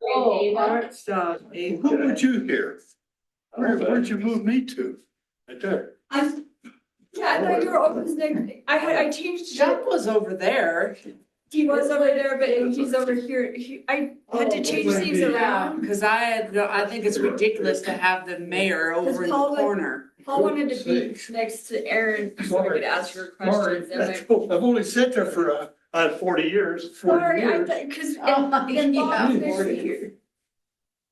Oh, art stuff. Who put you here? Where'd you move me to? Right there. Yeah, I thought you were over his neck. I changed. Jeff was over there. He was over there, but he's over here. I had to change things around. Cause I think it's ridiculous to have the mayor over in the Paul, like, corner. Paul wanted to be next to Aaron so I could ask her questions. And I've only sat there for 40 years. sorry, cause Oh, in yeah, Bob's 40 here.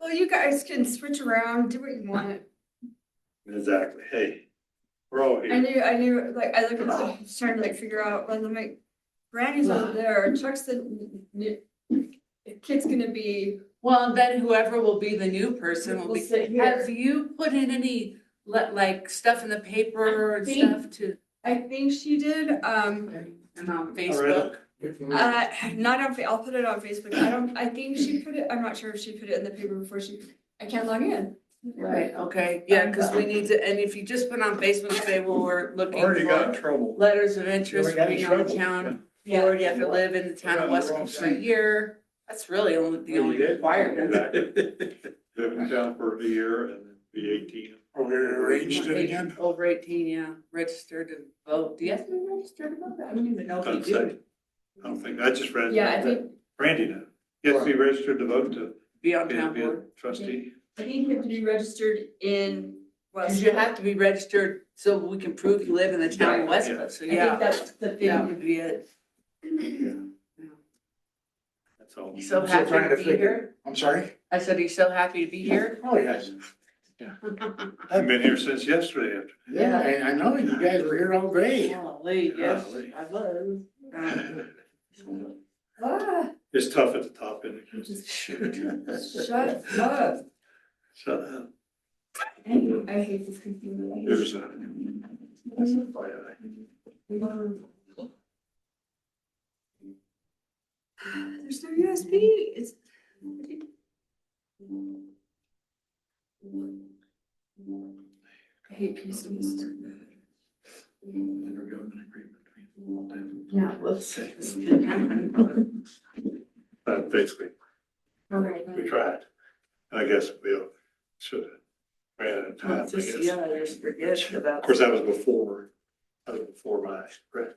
Well, you guys can switch around, do what you want. Exactly. Hey, we're all I here. knew, like, I look at the, trying to like figure out, well, I'm like, Brandy's over there, Chuck's the kid's gonna be. Well, and then whoever will be the new person will Will be, sit here. have you put in any, like, stuff in the paper and I stuff to, I think she did, and on Facebook? not on, I'll put it on Facebook, I think she put it, I'm not sure if she put it in the paper before I can't log in. Right, okay, yeah, cause we need to, and if you just put on Facebook, say, well, we're looking Already got in for trouble. letters of interest Already got for in being on the trouble. town. Yeah. Or you have to live in the town of Weston for a year, that's really the only requirement. Live in town for a year and then be 18. Are we arranged it again? Over 18, yeah, registered to vote, do you have to be registered to vote? I don't even know if you Doesn't say. do. I don't think, I just read. Yeah, I think, Randy did. You have to be registered to vote to Be on be town be a board. trustee. I think you have to be registered in Cause you have to be registered so we can prove you live in the town of Westcliff, so I think yeah, that's the that thing. would be it. That's all. You so I'm still happy trying to to be figure- here? I'm sorry? I said, he's so happy to be here? Oh, yes. I've been here since yesterday after. Yeah, I know, you guys were here all day. Golly, yes, Golly. I was. Ah, It's tough at the top end. shut up. Shut up. I hate this computer. There's a. There's no USB, it's. I hate PCs. Never got an agreement between them. Yeah, let's. Basically, Alright. we tried. I guess we should have ran out of time, I Just, guess. yeah, I just forget about. Of course, that was before my, right?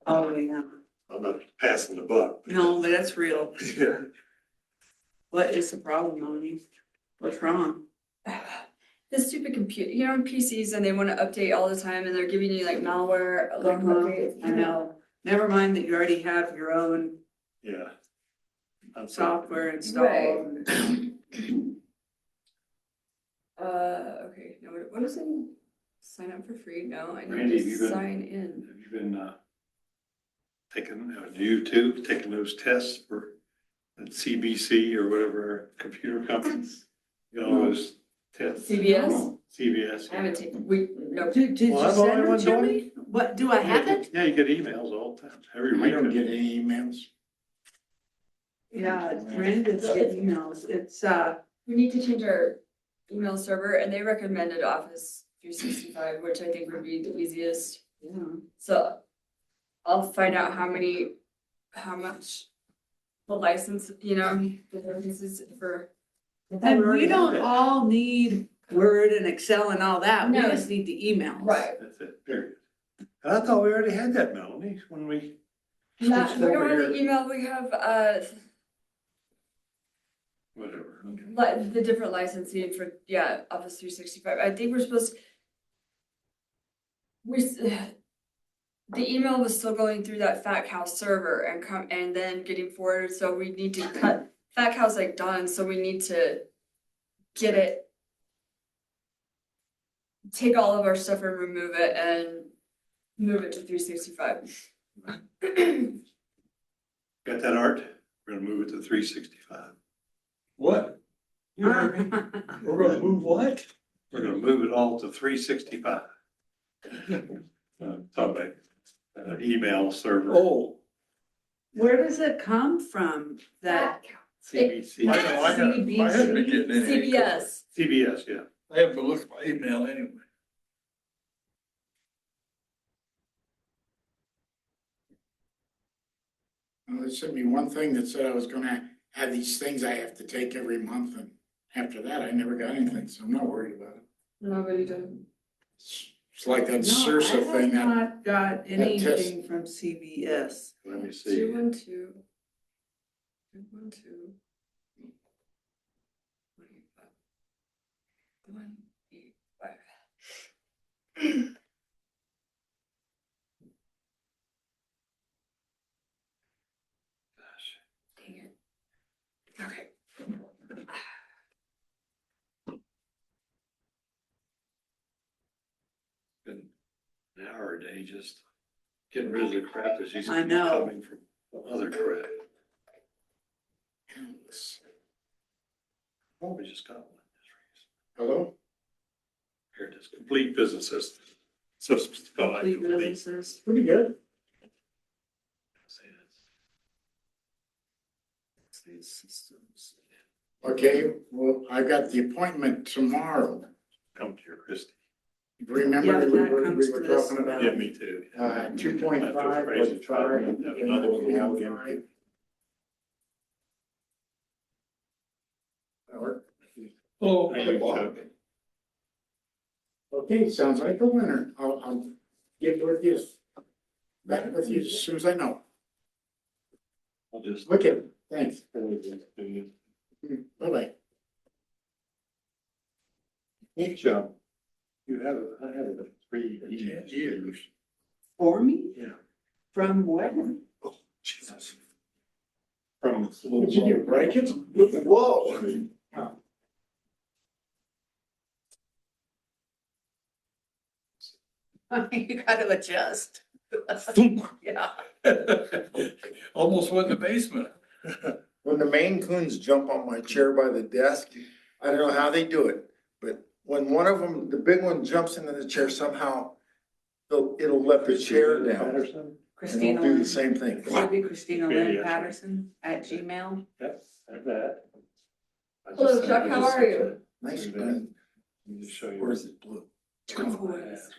Oh, yeah, I'm not passing the buck. no, but that's real. Yeah. What is the problem, Melanie? What's wrong? This stupid computer, you know, PCs and they wanna update all the time and they're giving you like malware, like updates. I know, never mind that you already have your own Yeah. I'm software installed. Okay, no, what is it? Sign up for free? No, I Randy, need have you to been- sign in. Have you been, you too, taking those tests for the CBC or whatever computer companies? You know, those tests. CBS? CBS. I haven't taken, no. Did you Well, I'm the only send one it to doing me? What, do I have it? Yeah, you get emails all the time, every I week. don't get any emails. Yeah, Brandon's getting emails, it's, We need to change our email server and they recommended Office 365, which I think would be the easiest. yeah. So I'll find out how much the license, you know, the licenses for. And we don't all need Word and Excel and all that, we No. just need the emails. Right. That's it, period. And I thought we already had that, Melanie, when we. Not, switched we don't over have here. the email, we have, Whatever. the different licensing for, yeah, Office 365. I think we're supposed. The email was still going through that Fat Cow server and then getting forwarded, so we need to cut, Fat Cow's like done, so we need to get it. Take all of our stuff and remove it and move it to 365. Got that, Art? We're gonna move it to 365. What? We're gonna move what? We're gonna move it all to 365. Talk about email server, Oh, Where does it come from, that? CBC, I know, I haven't been getting any. CBS. CBS, yeah. I haven't been looking at my email anyway. Well, they sent me one thing that said I was gonna have these things I have to take every month, and after that, I never got anything, so I'm not worried about it. Nobody did. It's like that No, Sursa thing I have that, not got test. anything from CVS. Let me see. 212. 212. 185. Dang it. Okay. Been an hour a day just getting rid of the crap that's used I to be know. coming from other crap. Oh, we just got one. hello? Here it is, complete business system. So it's called Complete complete. businesses. Pretty good. Systems. Okay, well, I got the appointment tomorrow. Come to your Christie. Remember Yeah, we that were comes to this. talking about? Yeah, me too. 2.5 was five. Have another one now again. Oh, Hey, Chuck. Okay, sounds like a winner. I'll get with you, back with you as soon as I know. I'll just. Okay, thanks. Hey, Bye-bye. Joe, you have, I have a 3 years. For me? Yeah. From when? Oh, Jesus. From. Did you break it? Whoa. You gotta adjust. Yeah. almost went in the basement. When the Maine Coons jump on my chair by the desk, I don't know how they do it, but when one of them, the big one jumps into the chair somehow, it'll let the chair down. Patterson? And Christina it'll do the Lynn, same thing. should be Christina Yeah, Lynn yeah. Patterson at Gmail. Yep, like that. I just Hello, sent- Chuck, I how just are sent you? that. Nice See that? green. Let me just show you. Or is it blue? Turquoise.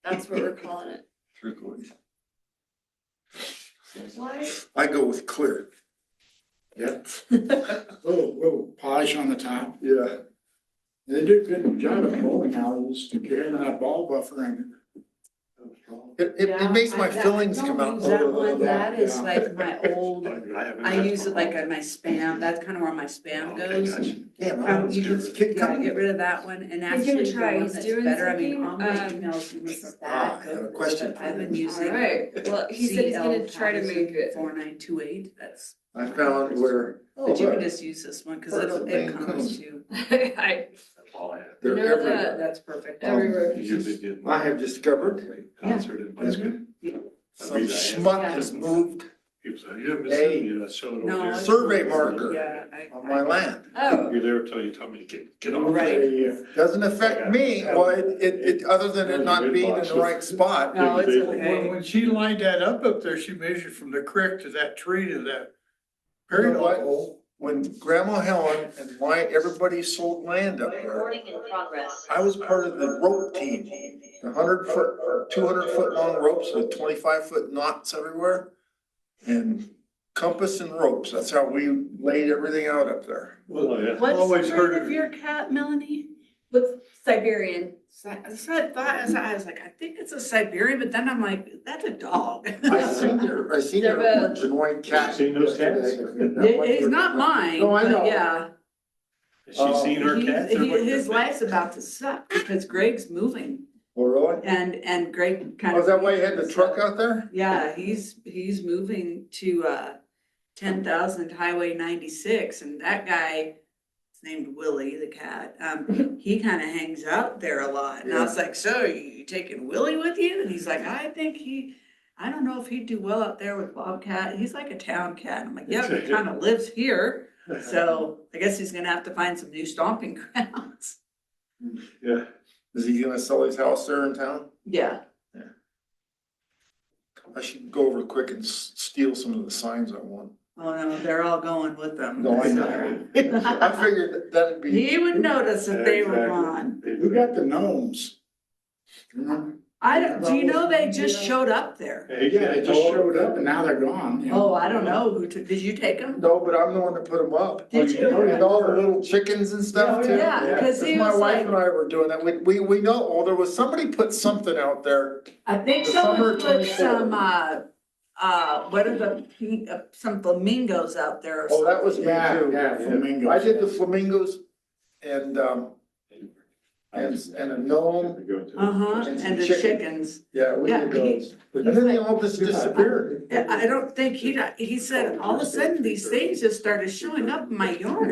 That's what we're calling it. Turquoise. Why? I go with clear. Yep. Little polish on the top. Yeah. They do a good job at bowling alleys, to get in that ball buffer and. It makes my fillings come out. Don't use that one, that is Yeah. like my old, haven't I had use it like one. on my spam, that's kind of where my spam Okay, goes. gotcha. Yeah, You just, yeah, get rid of that one and He's actually gonna the try, one he's that's doing better, I mean, something, all my emails, and this is that. I have a question I've been for you. using. Alright, well, he said he's gonna try to make it. 4928, that's, I found where, but you can just use this one, cause Where's it'll, the it main comes cones? to, I That's all I have. they're know everywhere. that. that's perfect. Everywhere. You usually get. I have discovered Concert in Biscuit. some schmuck has moved He was like, you haven't been sending you that show. No, it's- survey marker Yeah. on my land. Oh, You're there till you tell me to get off. Right. Doesn't affect me, well, other than it not being in the right spot. No, it's When- okay. When she lined that up there, she measured from the creek to that tree to that. You know what? When Grandma Helen and everybody sold land up there, Recording in progress. I was part of the rope team. 100-foot, 200-foot long ropes with 25-foot knots everywhere. And compass and ropes, that's how we laid everything out up there. Oh, yeah. What's Always the heard breed of of your cat, Melanie? what's Siberian? I was like, I think it's a Siberian, but then I'm like, that's a dog. I seen your orange and white cat. Seen those cats? It's not mine, No, I know. but yeah. Has she seen her cats? His life's about to suck because Greg's moving Oh, really? and Greg kind Oh, of. is that why you had the truck out there? Yeah, he's moving to 10,000 Highway 96 and that guy, his named Willie, the cat, he kind of hangs out there a lot. And I was like, so you taking Willie with you? And he's like, I don't know if he'd do well out there with Bobcat. He's like a town cat. I'm like, yeah, but he kind of lives here. So I guess he's gonna have to find some new stomping grounds. Yeah. Is he gonna sell his house there in town? Yeah. I should go over quick and steal some of the signs I want. Oh no, they're all going with them. No, I know. I figured that'd be. He would notice if they were Exactly. gone. Who got the gnomes? Remember? I don't, do you know they just showed up there? Hey, Yeah, they just showed up and now they're gone. you know. Oh, I don't know who took, did you take them? No, but I'm the one that put them up. Did you? And all the little chickens and stuff too. Yeah, 'cause he My was wife like- and I were doing that. We know, oh, there was somebody put something out there. I think The someone summer put 24. some, what are the pink, some flamingos out there or Oh, something. that was me Yeah, too. yeah, flamingos. I did the flamingos and a gnome. Uh-huh, And and the chicken. chickens. Yeah, we Yeah, did those. And then they all just disappeared. Yeah, I don't think he said, all of a sudden, these things just started showing up in my yard.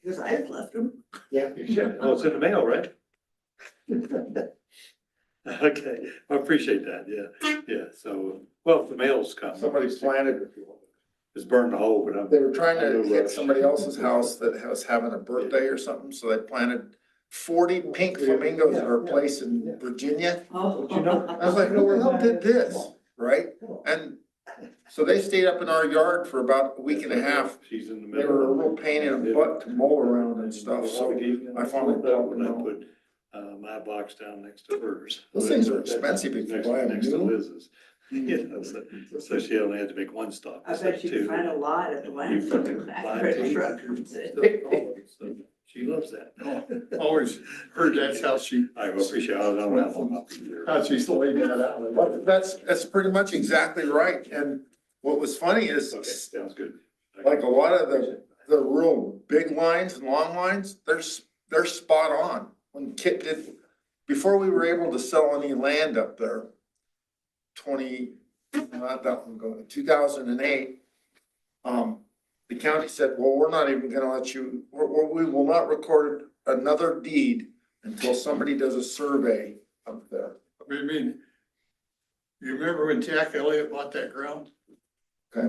Because I had left them. Oh, it's in the mail, right? Okay, I appreciate that, yeah, so, well, if the mail's come. Somebody planted, It's burned the hole, but I'm. they were trying to hit somebody else's house that was having a birthday or something, so they planted 40 pink flamingos at our place in Virginia. Oh. You know, I was like, who the hell did this, right? And so they stayed up in our yard for about a week and a half. She's in the They middle. were a real pain in the butt to mow around and stuff, so I finally bought When I them. put, my box down next to hers. Those things are expensive if you Next- buy them Next to new. Liz's. You know, so she only had to make one stop. I bet you can find a lot at the landfill. So she loves that. Always heard that's how she, I appreciate it. I don't know how long I'll be here. how she's laid that out. But that's pretty much exactly right, and what was funny is, Okay, sounds good. like a lot of the real big lines and long lines, they're spot on. When Kit did, before we were able to sell any land up there, not that long ago, in 2008, the county said, well, we're not even gonna let you, we will not record another deed until somebody does a survey up there. I mean, you remember when Jack Elliott bought that ground?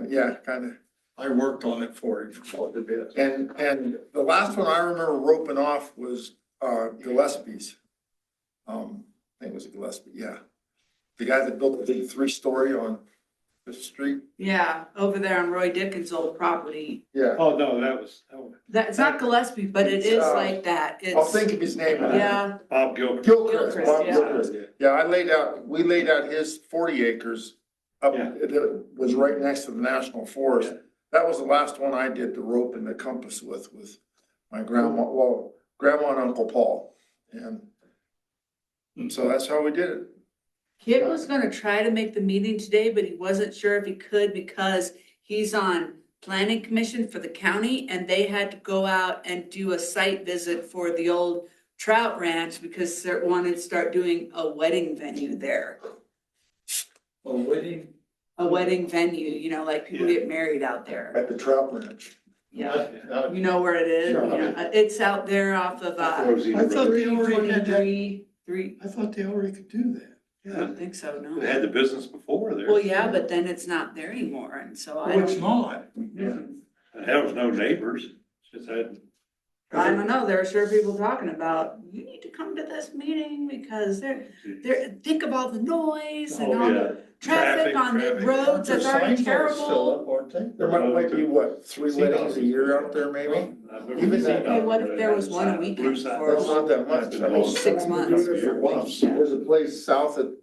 Yeah, kind of. I worked on it for him for quite a bit. And the last one I remember roping off was Gillespie's. I think it was a Gillespie, yeah. The guy that built the big 3-story on the street. Yeah, over there on Roy Dickens' old property. Yeah, Oh, no, that was That's not Gillespie, but it is like that. I'll It's, think of his name. yeah, Bob Gilchrist. Gilchrist, Bob yeah. Gilchrist. Yeah, we laid out his 40 acres up, Yeah. it was right next to the National Forest. Yeah. That was the last one I did the rope and the compass with my grandma, well, grandma and Uncle Paul. And so that's how we did it. Kid was gonna try to make the meeting today, but he wasn't sure if he could because he's on planning commission for the county and they had to go out and do a site visit for the old trout ranch because they wanted to start doing a wedding venue there. A wedding? A wedding venue, you know, like people Yeah. get married out there. At the trout ranch. Yeah, you know where it is? Yeah, it's out there off of, Rosie. I thought they already had that. 323. I thought they already could do that. I Yeah, don't think so, no. they had the business before there. Well, yeah, but then it's not there anymore, and so I Oh, it's don't, not. And there was no neighbors, just had. I don't know, there are sure people talking about, you need to come to this meeting because think of all the noise and Oh, all yeah. the traffic on the Traffic. roads, that's already Signs are still terrible. up, aren't they? There might be, what, 3 weddings a year out there maybe? Even that- Okay, what if there was one a weekend for- That's not that much. I mean, 6 months. There's a place south of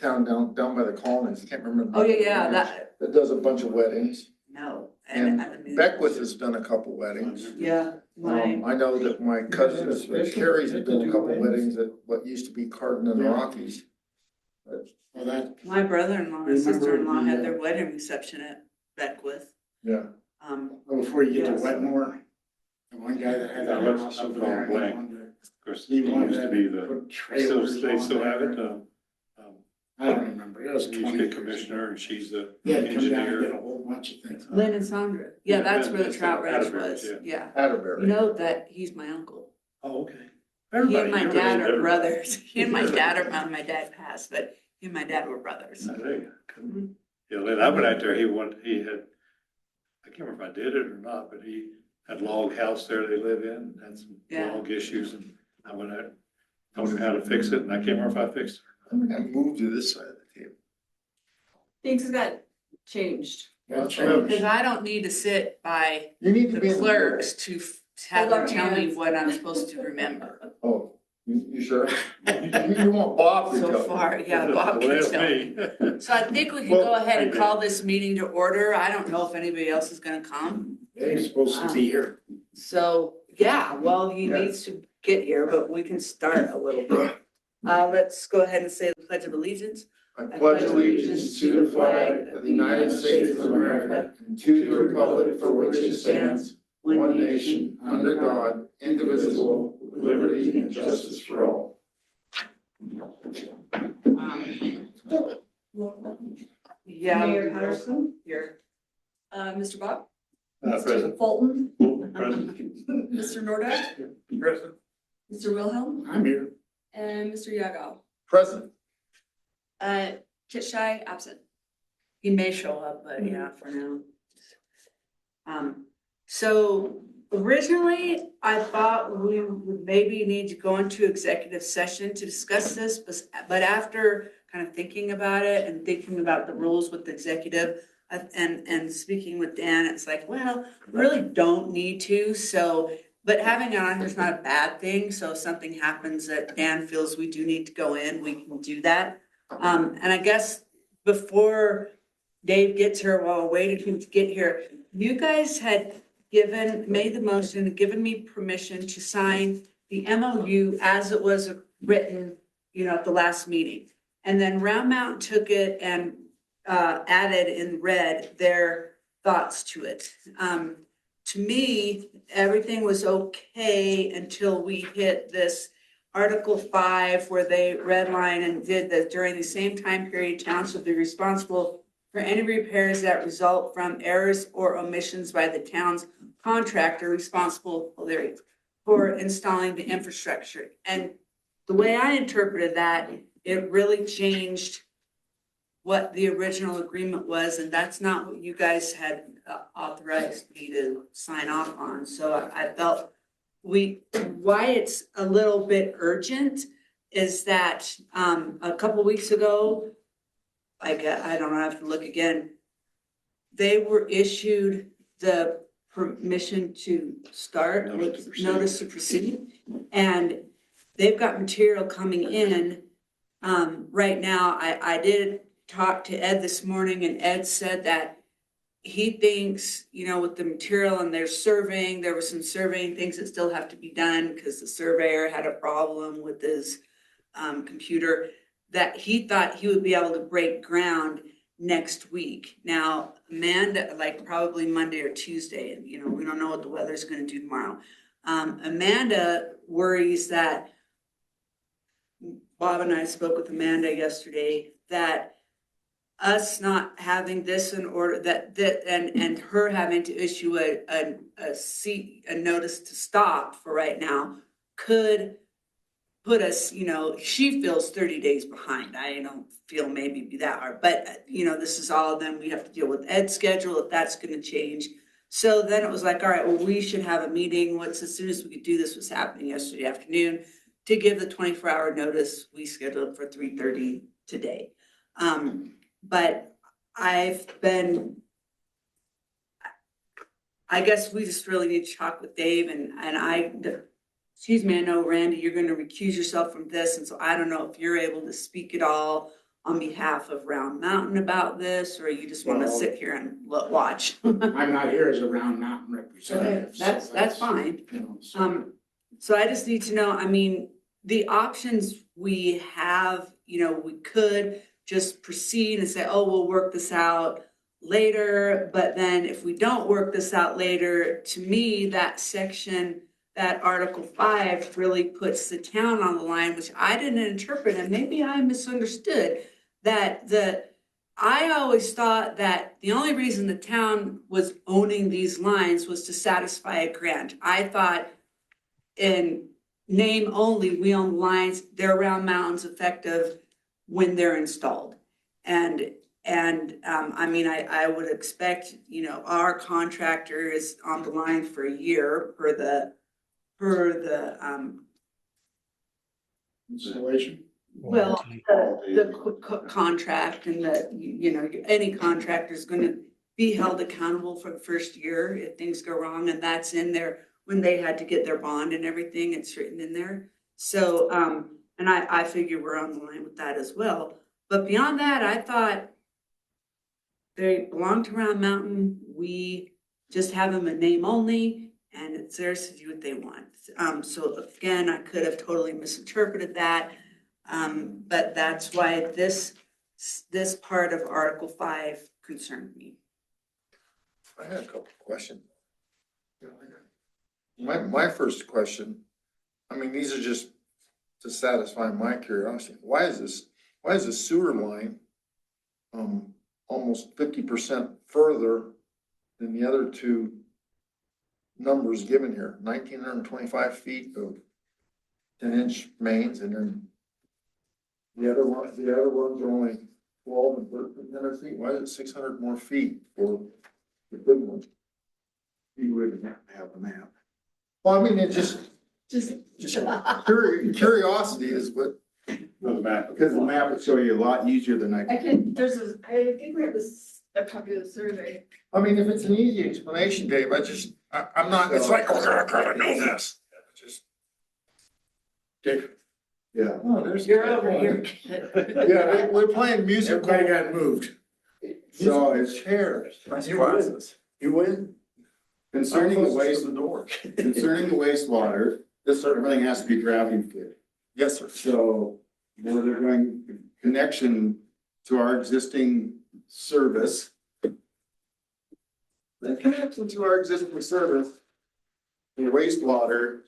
town, down by the colonies, I can't remember. Oh, yeah, that, That does a bunch of weddings, no. and I mean, Beckwith has done a couple weddings. Yeah, my, I know that my cousins, Carrie's have done a couple weddings at what used to be Cardin and Rockies. But, Well, that, my brother-in-law and Remember sister-in-law the, had their wedding reception at Beckwith. yeah, before you get Yes. to Wetmore, the one guy that had that Yeah, house I'm over there. going blank. he wanted Of course, He it wanted used to to be the, put still, trailers they still on have it, there. I don't remember, it was he used 20 to be years commissioner ago. and she's the He had to come down and did a engineer. whole bunch of things. Lynn and Sandra, yeah, Yeah, that's where the that's trout ranch Atterbury's, was, yeah. yeah. Atterbury. You know that he's my uncle. Oh, okay. He and Everybody, my you're dad related to are everybody. brothers. He and my dad are, my dad passed, but he and my dad were brothers. Oh, there you go. Mhm. Yeah, Lynn, I went out there, he had, I can't remember if I did it or not, but he had log house there they live in, had some Yeah. log issues, and I went out, told him how to fix it, and I can't remember if I fixed it. I moved to this side of the table. Things have got changed. That changed. Because I don't need to sit by You need to the be. in clerks to have them Hold our tell me hands. what I'm supposed to remember. Oh, You sure? You want Bob to tell So you. far, yeah, Bob Well, can that's tell. me. So I think we can Well, go ahead and call this meeting to order. I don't know if anybody else is gonna come. Dave's supposed to be here. So, yeah, well, he Yeah. needs to get here, but we can start a little bit. Let's go ahead and say the Pledge of Allegiance. I pledge allegiance to the flag of the United States of America and to the republic for which it stands, one nation, under God, indivisible, with liberty and justice for all. Yeah. Mayor Patterson? Here. Mr. Bob? Present. Fulton? Present. Mr. Nordhook? Present. Mr. Wilhelm? I'm here. And Mr. Yago? Present. Kit Shy, absent. He may show up, but yeah, for now. So originally, I thought we would maybe need to go into executive session to discuss this, but after kind of thinking about it and thinking about the rules with the executive and speaking with Dan, it's like, well, we really don't need to, so, but having it on here is not a bad thing, so if something happens that Dan feels we do need to go in, we can do that. And I guess before Dave gets here, while we're waiting for him to get here, you guys had made the motion, and given me permission to sign the MOU as it was written, at the last meeting. And then Round Mountain took it and added in red their thoughts to it. To me, everything was okay until we hit this Article 5, where they redline and did that during the same time period, towns will be responsible for any repairs that result from errors or omissions by the town's contractor responsible for installing the infrastructure. And the way I interpreted that, it really changed what the original agreement was, and that's not what you guys had authorized me to sign off on. So I felt why it's a little bit urgent is that a couple weeks ago, I don't know, I have to look again. They were issued the permission to start, notice to proceed. And they've got material coming in. Right now, I did talk to Ed this morning, and Ed said that he thinks, with the material and their surveying, there were some surveying things that still have to be done because the surveyor had a problem with his computer, that he thought he would be able to break ground next week. Now, Amanda, like probably Monday or Tuesday, and we don't know what the weather's gonna do tomorrow. Amanda worries that, Bob and I spoke with Amanda yesterday, that us not having this in order, and her having to issue a notice to stop for right now could put us, she feels 30 days behind. I don't feel maybe be that hard, but this is all, then we have to deal with Ed's schedule if that's gonna change. So then it was like, all right, well, we should have a meeting. As soon as we could do this was happening yesterday afternoon to give the 24-hour notice. We scheduled it for 3:30 today. But I guess we just really need to talk with Dave excuse me, I know Randy, you're gonna recuse yourself from this, and so I don't know if you're able to speak at all on behalf of Round Mountain about this, or you just wanna sit here and watch. I'm not here as a Round Mountain representative. so That's fine. So So I just need to know, the options we have, we could just proceed and say, oh, we'll work this out later. But then if we don't work this out later, to me, that section, that Article 5 really puts the town on the line, which I didn't interpret, and maybe I misunderstood, I always thought that the only reason the town was owning these lines was to satisfy a grant. I thought in name only, we own lines, they're Round Mountains effective when they're installed. And I would expect, our contractor is on the line for a year per the installation. well, the contract, and any contractor is gonna be held accountable for the first year if things go wrong, and that's in there when they had to get their bond and everything, it's written in there. So, and I figure we're on the line with that as well. But beyond that, I thought they belong to Round Mountain. We just have them a name only, and it's theirs to do what they want. So again, I could have totally misinterpreted that. But that's why this part of Article 5 concerned me. I had a couple of questions. My first question, I mean, these are just to satisfy my curiosity. Why is the sewer line, almost 50% further than the other two numbers given here? 1,925 feet of 10-inch mains, and then the other ones are only 12 and 1,300 feet. Why is it 600 more feet for the big one? You wouldn't have a map. Well, I mean, it just Just. curiosity is what. The map. Because the map would show you a lot easier than I I think we have a copy of the survey. I mean, if it's an easy explanation, Dave, I'm not, it's like, oh, I gotta know this. Just. Dick. Yeah. Oh, there's. You're over here. Yeah, we're playing musical. Everybody got moved. So it's, Chairs. you win. Concerning the waste, concerning the wastewater, everything has to be gravity fed. Yes, sir. So where they're going connection to our existing service. The connection to our existing service, the wastewater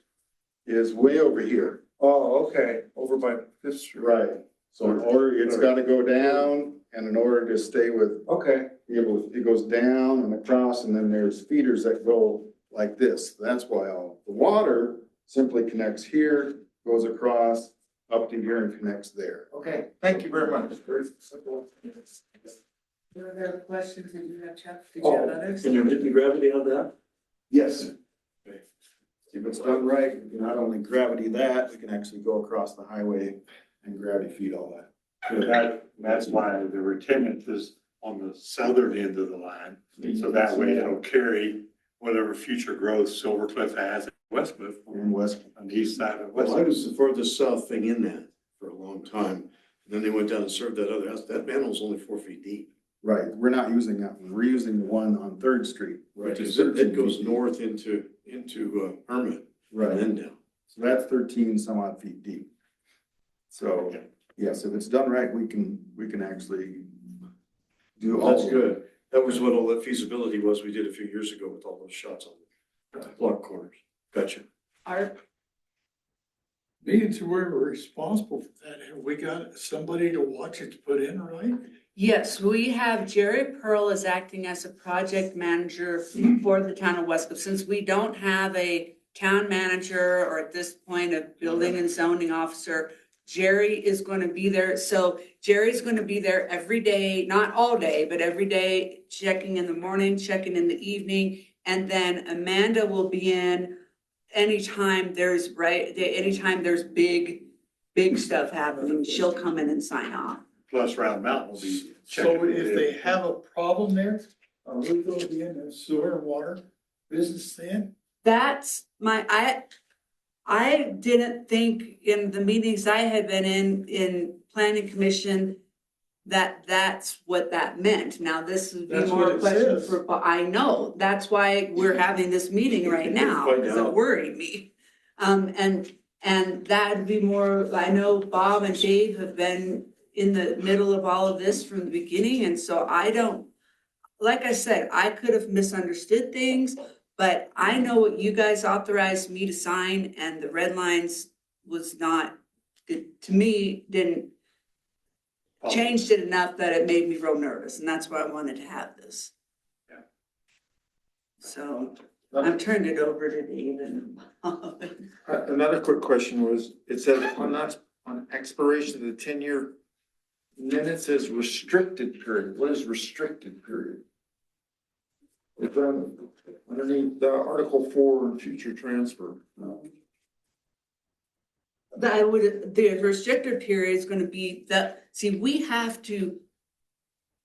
is way over here. Oh, okay, over by Fifth Street. Right. So in order, it's gotta go down, and in order to stay with, Okay, it goes down and across, and then there's feeders that go like this. That's why all the water simply connects here, goes across, up to here and connects there. okay, thank you very much. Very simple. Were there questions that you have, Chuck? Did you have others? Can you hit the gravity on that? Yes. If it's done right, we can not only gravity that, we can actually go across the highway and gravity feed all that. So that's why the retention is on the southern end of the line. So that way it'll carry whatever future growth Silver Cliff has in Westcliff In West, on the east side of Well, I Westcliff. was the furthest south thing in that for a long time. And then they went down and served that other house. That manhole's only 4 feet deep. right, we're not using that one. We're using the one on Third Street. which is It 13 goes feet deep. north into Hermit and Right, then down. so that's 13 some odd feet deep. So, yes, if it's done right, we can actually do all. That's of it. good. That was what all that feasibility was we did a few years ago with all those shots on the block corners. Gotcha. Art? Being to where we're responsible for that, have we got somebody to watch it put in, right? Yes, we have Jerry Pearl is acting as a project manager for the town of Westcliff. Since we don't have a town manager or at this point a building and zoning officer, Jerry is going to be there. So Jerry's going to be there every day, not all day, but every day, checking in the morning, checking in the evening. And then Amanda will be in anytime there's big stuff happening. She'll come in and sign off. Plus Round Mountain will be So checking. if they have a problem there, are we gonna be in the sewer and water business then? That's I didn't think in the meetings I had been in planning commission that that's what that meant. Now, this would be That's more what a it question says. for, but I know, that's why we're having this meeting right now, Find because it out. worried me. And that'd be more, I know Bob and Dave have been in the middle of all of this from the beginning, and so I don't, like I said, I could have misunderstood things, but I know what you guys authorized me to sign, and the red lines was not, it, to me, didn't, changed it enough that it made me real nervous, and that's why I wanted to have this. Yeah. So I've turned it over to Dave and. Another quick question was, it says on expiration of the 10-year, and then it says restricted period. What is restricted period? It's underneath Article 4, future transfer. The restricted period is gonna be we have to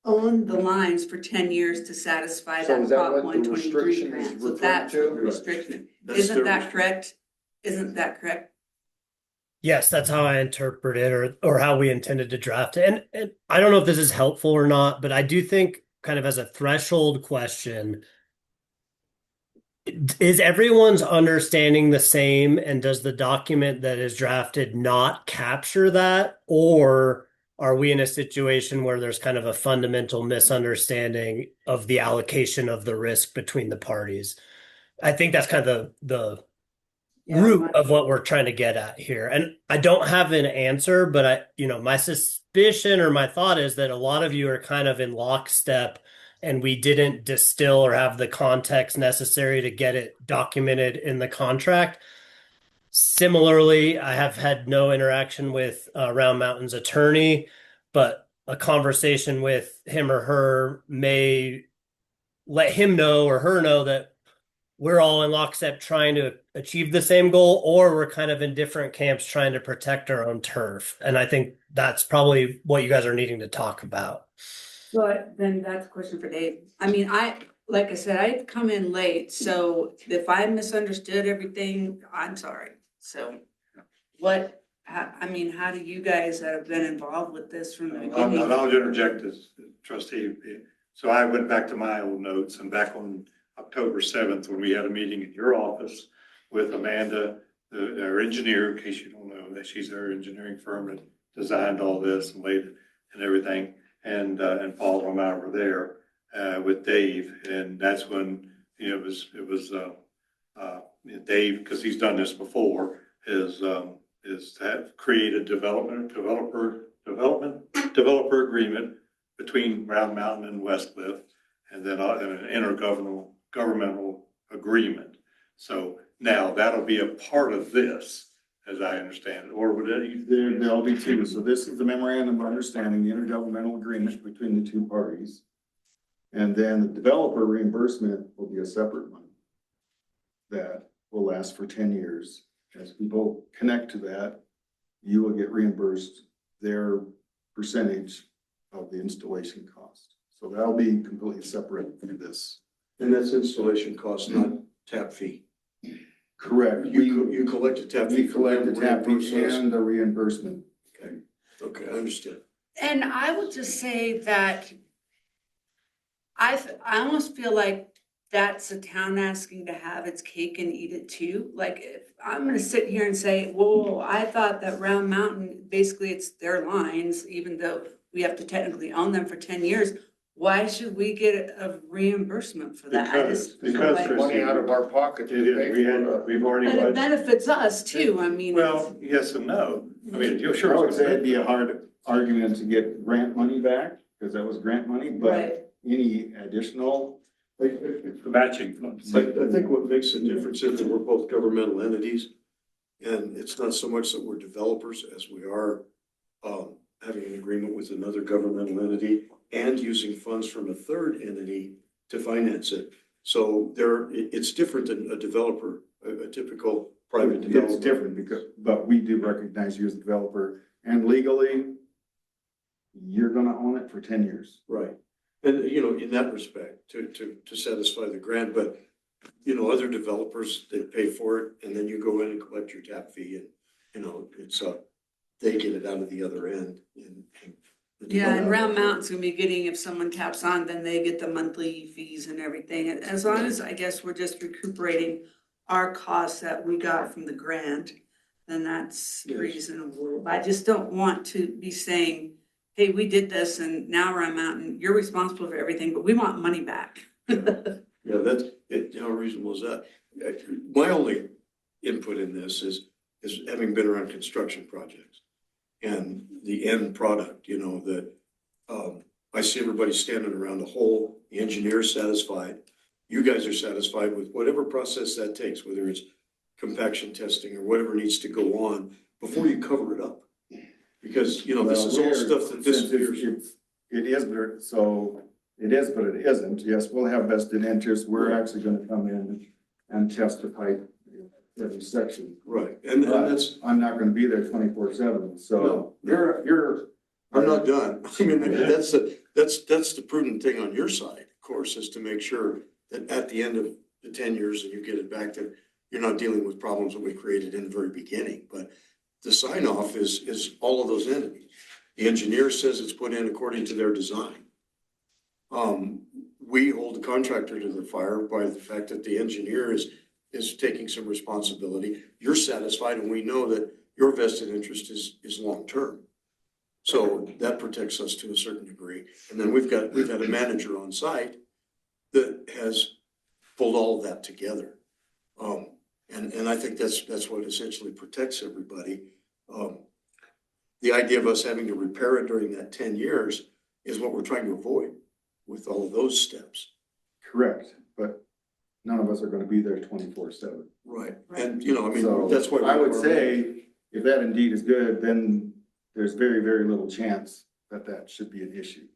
own the lines for 10 years to satisfy So that is that Prop what the 123 restriction is grant, so referring that's to? the restriction. That's Isn't their that correct? Isn't that correct? Yes, that's how I interpret it, or how we intended to draft it. And I don't know if this is helpful or not, but I do think kind of as a threshold question, is everyone's understanding the same, and does the document that is drafted not capture that? Or are we in a situation where there's kind of a fundamental misunderstanding of the allocation of the risk between the parties? I think that's kind of the Yeah, root of what we're trying to get at here. And I don't have an answer, but my suspicion or my thought is that a lot of you are kind of in lockstep, and we didn't distill or have the context necessary to get it documented in the contract. Similarly, I have had no interaction with Round Mountain's attorney, but a conversation with him or her may let him know or her know that we're all in lockstep trying to achieve the same goal, or we're kind of in different camps trying to protect our own turf. And I think that's probably what you guys are needing to talk about. but then that's a question for Dave. I mean, like I said, I've come in late, so if I misunderstood everything, I'm sorry. So I mean, how do you guys that have been involved with this from the beginning? I'll interject as trustee. So I went back to my old notes, and back on October 7th, when we had a meeting in your office with Amanda, our engineer, in case you don't know, that she's our engineering firm that designed all this and laid and everything, and Paul Romauer were there with Dave, and that's when it was Dave, because he's done this before, is to have created developer agreement between Round Mountain and Westcliff, and then an intergovernmental agreement. So now that'll be a part of this, as I understand it, or would it? There'll be two. So this is the memorandum of understanding, the intergovernmental agreement between the two parties. And then the developer reimbursement will be a separate one that will last for 10 years. As people connect to that, you will get reimbursed their percentage of the installation cost. So that'll be completely separate from this. And that's installation cost, not tap fee. Correct. You collect a tap fee. We collect the tap fee reimburse us. and the reimbursement. Okay, I understand. And I will just say that I almost feel like that's the town asking to have its cake and eat it too. Like, if I'm gonna sit here and say, whoa, I thought that Round Mountain, basically it's their lines, even though we have to technically own them for 10 years. Why should we get a reimbursement for that? I just feel Because like- there's- Money out of our pocket. It is, we've already. But it budgeted. benefits us too, I mean. Well, yes and no. I mean, you're I sure. would say it'd be a hard argument to get grant money back, because that was grant money, Right. but any additional, The matching funds. I think what makes the difference is that we're both governmental entities. And it's not so much that we're developers as we are having an agreement with another governmental entity and using funds from a third entity to finance it. So it's different than a developer, a typical private developer. it's different because, but we do recognize you as a developer, and legally, you're gonna own it for 10 years. Right. And, in that respect, to satisfy the grant, but, other developers, they pay for it and then you go in and collect your tap fee and, it's, they get it out of the other end and the Yeah, and developer- Round Mountain's gonna be getting, if someone taps on, then they get the monthly fees and everything. As long as, I guess, we're just recuperating our costs that we got from the grant, then that's Yes. reasonable. I just don't want to be saying, hey, we did this and now Round Mountain, you're responsible for everything, but we want money back. Yeah, that's, how reasonable is that? My only input in this is having been around construction projects and the end product, that, I see everybody standing around the hole, the engineer's satisfied. You guys are satisfied with whatever process that takes, whether it's compaction testing or whatever needs to go on before you cover it up. Because, this is all stuff that disappears. It is, but it isn't. Yes, we'll have vested interest. We're actually gonna come in and test the pipe every section. Right, and that's, I'm not gonna be there 24/7, so No. you're. I'm not done. I mean, that's the prudent thing on your side, of course, is to make sure that at the end of the 10 years and you get it back, that you're not dealing with problems that we created in the very beginning. But the sign off is all of those entities. The engineer says it's put in according to their design. We hold the contractor to the fire by the fact that the engineer is taking some responsibility. You're satisfied, and we know that your vested interest is long-term. So that protects us to a certain degree. And then we've had a manager on site that has pulled all of that together. And I think that's what essentially protects everybody. The idea of us having to repair it during that 10 years is what we're trying to avoid with all of those steps. Correct, but none of us are gonna be there 24/7. Right. And, you know, I mean, So that's why. I would say, if that indeed is good, then there's very, very little chance that that should be an issue.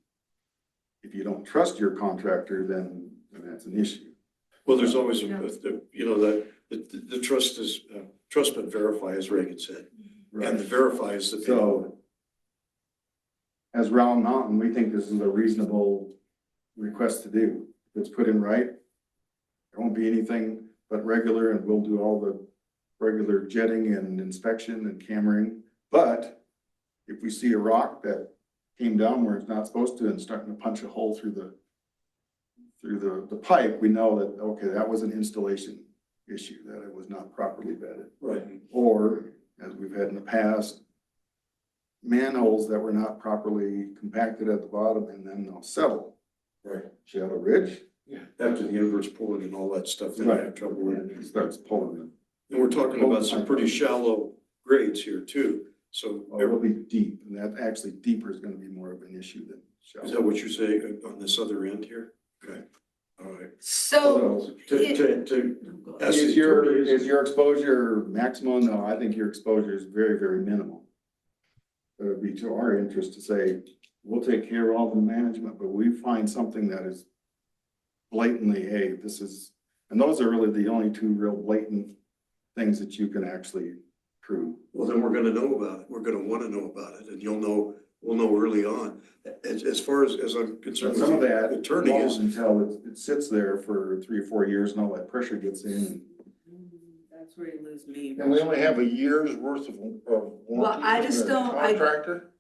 If you don't trust your contractor, then that's an issue. Well, there's always, the trust is, trust but verify, as Reagan said. And the verify is the. So, as Round Mountain, we think this is a reasonable request to do. If it's put in right, there won't be anything but regular, and we'll do all the regular jetting and inspection and cameraing. But if we see a rock that came down where it's not supposed to and starting to punch a hole through the pipe, we know that, okay, that was an installation issue, that it was not properly vetted. Right. Or, as we've had in the past, manholes that were not properly compacted at the bottom and then they'll settle. Right. Shadow Ridge. Yeah. After the inverse pulling and all that stuff, then I have trouble with And it. it starts pulling them. And we're talking about some pretty shallow grades here too. So It'll be deep, and that actually deeper is gonna be more of an issue than is that shallow. what you're saying on this other end here? Okay. All right. So, To ask Is the your, attorney, is your exposure maximum? No, I think your exposure is very, very minimal. It would be to our interest to say, we'll take care of all the management, but we find something that is blatantly, hey, this is, and those are really the only two real blatant things that you can actually prove. well, then we're gonna know about it. We're gonna wanna know about it, and we'll know early on. As far as I'm concerned, Some of with that the attorney won't is, until it sits there for 3 or 4 years and all that pressure gets in. that's where you lose me. And we only have a year's worth of warranty I from just the don't- contractor?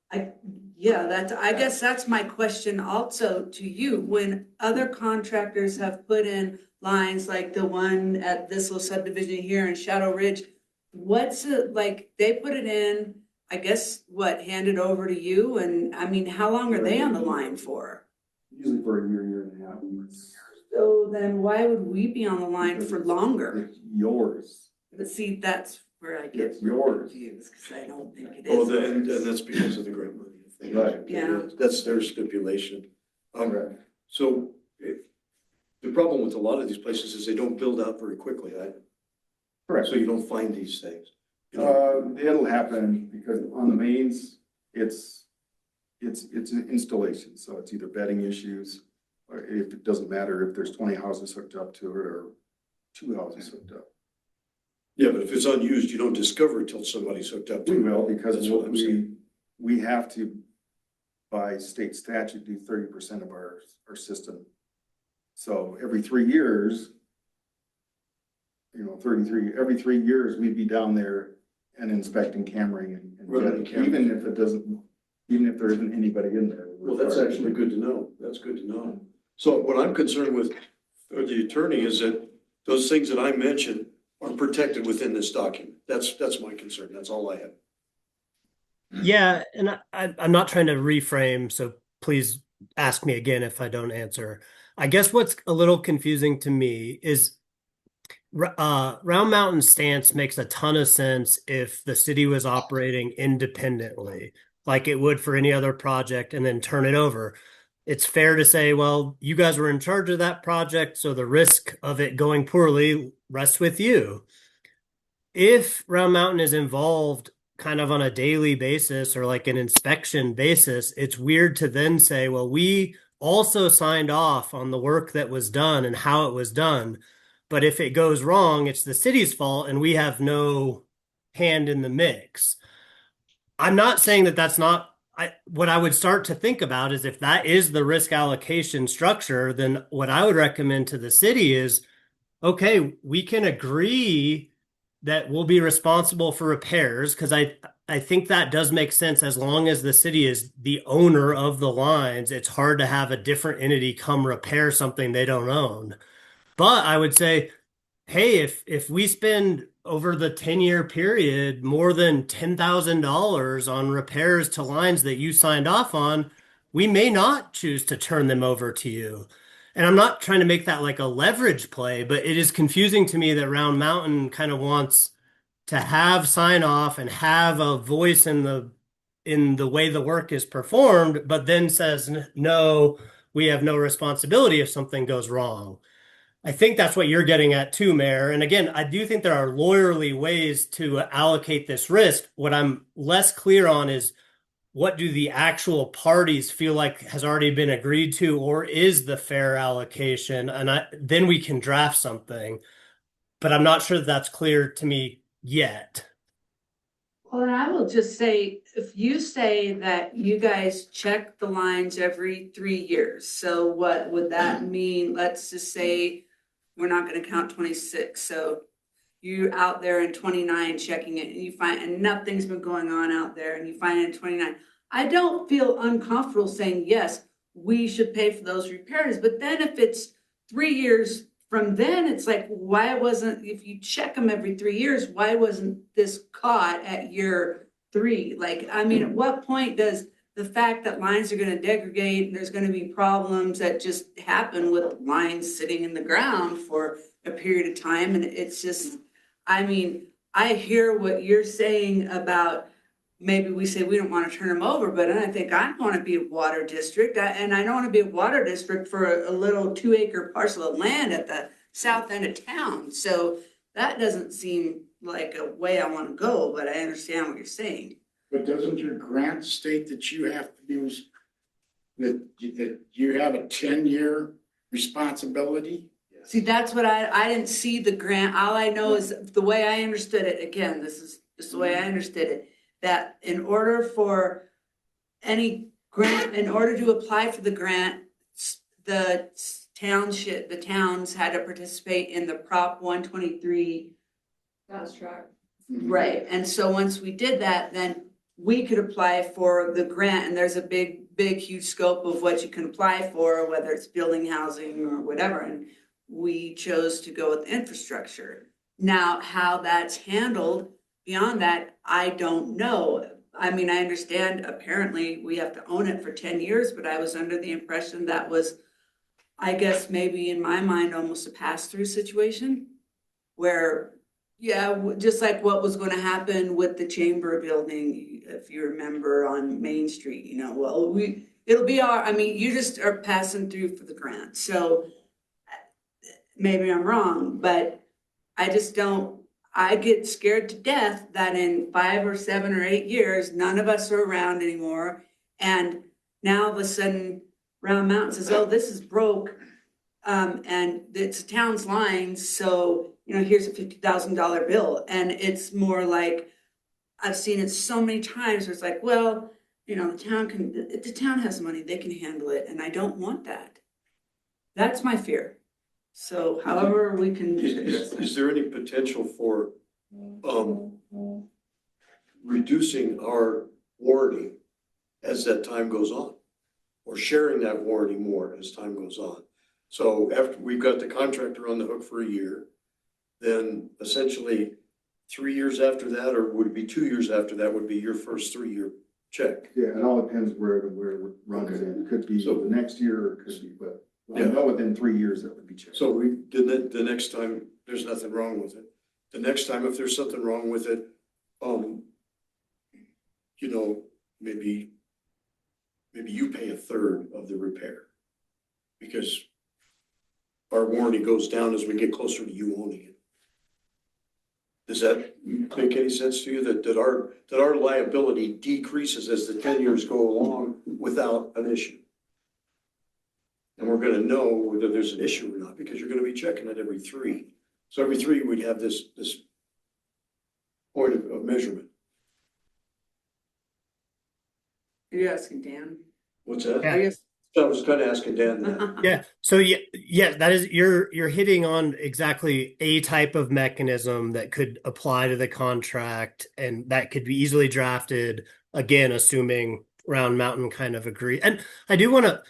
Yeah, I guess that's my question also to you. When other contractors have put in lines like the one at this little subdivision here in Shadow Ridge, what's it like, they put it in, I guess, hand it over to you? And I mean, how long are they on the line for? Usually for a year and a half. So then why would we be on the line for longer? It's yours. But see, that's where I get It's yours. confused, because I don't think it oh, is. and that's because of the grant money. Right. Yeah. That's their stipulation. Correct. So the problem with a lot of these places is they don't build out very quickly. Correct. So you don't find these things. You know? It'll happen because on the mains, it's an installation, so it's either bedding issues, or if it doesn't matter if there's 20 houses hooked up to it or 2 houses hooked up. Yeah, but if it's unused, you don't discover it till somebody's hooked up to We it. will, because That's what I'm saying. we have to, by state statute, do 30% of our system. So every 3 years, every 3 years, we'd be down there and inspecting, cameraing and Running jetting, even if there isn't anybody in there. Well, that's actually good to know. That's good to know. So what I'm concerned with, or the attorney, is that those things that I mentioned are protected within this document. That's my concern. That's all I have. Yeah, and I'm not trying to reframe, so please ask me again if I don't answer. I guess what's a little confusing to me is Round Mountain's stance makes a ton of sense if the city was operating independently, like it would for any other project, and then turn it over. It's fair to say, well, you guys were in charge of that project, so the risk of it going poorly rests with you. If Round Mountain is involved kind of on a daily basis or like an inspection basis, it's weird to then say, well, we also signed off on the work that was done and how it was done. But if it goes wrong, it's the city's fault and we have no hand in the mix. I'm not saying that that's not what I would start to think about is if that is the risk allocation structure, then what I would recommend to the city is, okay, we can agree that we'll be responsible for repairs, because I think that does make sense as long as the city is the owner of the lines. It's hard to have a different entity come repair something they don't own. But I would say, hey, if we spend over the 10-year period more than $10,000 on repairs to lines that you signed off on, we may not choose to turn them over to you. And I'm not trying to make that like a leverage play, but it is confusing to me that Round Mountain kind of wants to have sign off and have a voice in the way the work is performed, but then says, no, we have no responsibility if something goes wrong. I think that's what you're getting at too, Mayor. And again, I do think there are lawyerly ways to allocate this risk. What I'm less clear on is what do the actual parties feel like has already been agreed to, or is the fair allocation? And then we can draft something. But I'm not sure that's clear to me yet. Well, and I will just say, if you say that you guys check the lines every 3 years, so what would that mean? Let's just say we're not gonna count 26, so you're out there in 29 checking it and you find, and nothing's been going on out there and you find it in 29. I don't feel uncomfortable saying, yes, we should pay for those repairs, but then if it's 3 years from then, it's like, why wasn't, if you check them every 3 years, why wasn't this caught at year 3? Like, I mean, at what point does the fact that lines are gonna degrade and there's gonna be problems that just happen with lines sitting in the ground for a period of time, and it's just, I mean, I hear what you're saying about maybe we say we don't want to turn them over, but I think I want to be a water district, and I don't want to be a water district for a little 2-acre parcel of land at the south end of town. So that doesn't seem like a way I want to go, but I understand what you're saying. But doesn't your grant state that you have to use, that you have a 10-year responsibility? See, that's what I didn't see the grant. All I know is the way I understood it, again, this is just the way I understood it, that in order for any grant, in order to apply for the grant, the towns had to participate in the Prop 123. Fast track. Right, and so once we did that, then we could apply for the grant, and there's a big, huge scope of what you can apply for, whether it's building, housing, or whatever, and we chose to go with infrastructure. Now, how that's handled beyond that, I don't know. I mean, I understand apparently we have to own it for 10 years, but I was under the impression that was, I guess, maybe in my mind, almost a pass-through situation where, yeah, just like what was going to happen with the chamber building, if you remember, on Main Street, you know, well, it'll be our, I mean, you just are passing through for the grant. So maybe I'm wrong, but I just don't, I get scared to death that in 5 or 7 or 8 years, none of us are around anymore. And now all of a sudden Round Mountain says, oh, this is broke. And it's a town's lines. So, you know, here's a $50,000 bill. And it's more like, I've seen it so many times where it's like, well, you know, the town has money, they can handle it. And I don't want that. That's my fear. So however we can. Is there any potential for reducing our warranty as that time goes on? Or sharing that warranty more as time goes on? So after we've got the contractor on the hook for a year, then essentially 3 years after that, or would it be 2 years after that would be your first 3-year check? Yeah, it all depends where it runs in. It could be So- the next year, or it could be, but I Yeah. know within 3 years that would be checked. So the next time, there's nothing wrong with it. The next time, if there's something wrong with it, you know, maybe you pay a third of the repair. Because our warranty goes down as we get closer to you owning it. Does that make any sense to you, that our liability decreases as the 10 years go along without an issue? And we're gonna know whether there's an issue or not, because you're gonna be checking it every 3. So every 3, we'd have this point of measurement. Are you asking Dan? What's that? Are you So I was kind of asking Dan that. Yeah. So yeah, that is you're hitting on exactly a type of mechanism that could apply to the contract and that could be easily drafted, again, assuming Round Mountain kind of agree. And I do want to,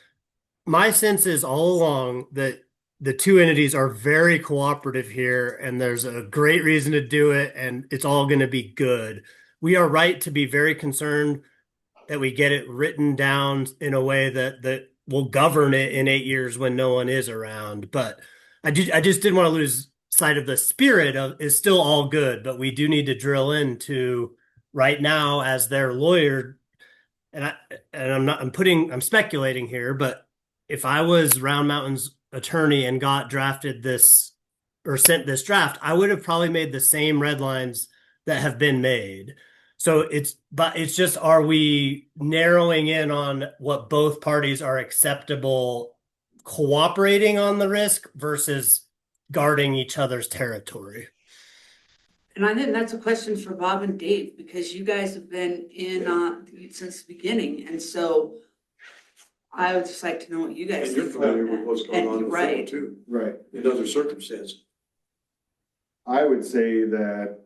my sense is all along that the two entities are very cooperative here and there's a great reason to do it and it's all going to be good. We are right to be very concerned that we get it written down in a way that will govern it in 8 years when no one is around. But I just didn't want to lose sight of the spirit of is still all good, but we do need to drill into right now as their lawyer. And I'm speculating here, but if I was Round Mountain's attorney and got drafted this or sent this draft, I would have probably made the same red lines that have been made. So it's just, are we narrowing in on what both parties are acceptable cooperating on the risk versus guarding each other's territory? And I think that's a question for Bob and Dave, because you guys have been in since the beginning, and so I would just like to know what you guys And you're think about familiar with what's that. going on And in the right, field too, Right. in other circumstances. I would say that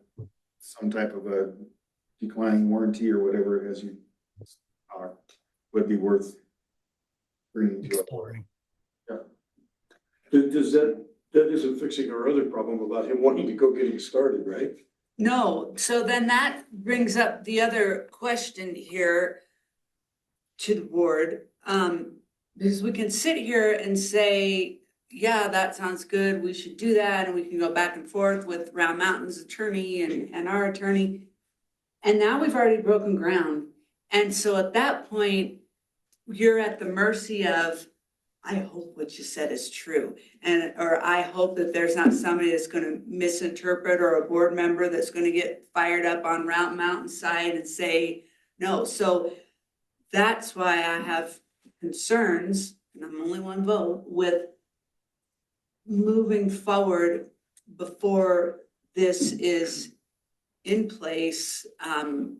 some type of a declining warranty or whatever as you would be worth bringing to a Exploring. Does that isn't fixing our other problem about him wanting to go getting started, right? no, so then that brings up the other question here to the board. Because we can sit here and say, yeah, that sounds good, we should do that, and we can go back and forth with Round Mountain's attorney and our attorney. And now we've already broken ground. And so at that point, you're at the mercy of, I hope what you said is true. Or I hope that there's not somebody that's gonna misinterpret, or a board member that's gonna get fired up on Round Mountain's side and say no. So that's why I have concerns, and I'm only one vote, with moving forward before this is in place,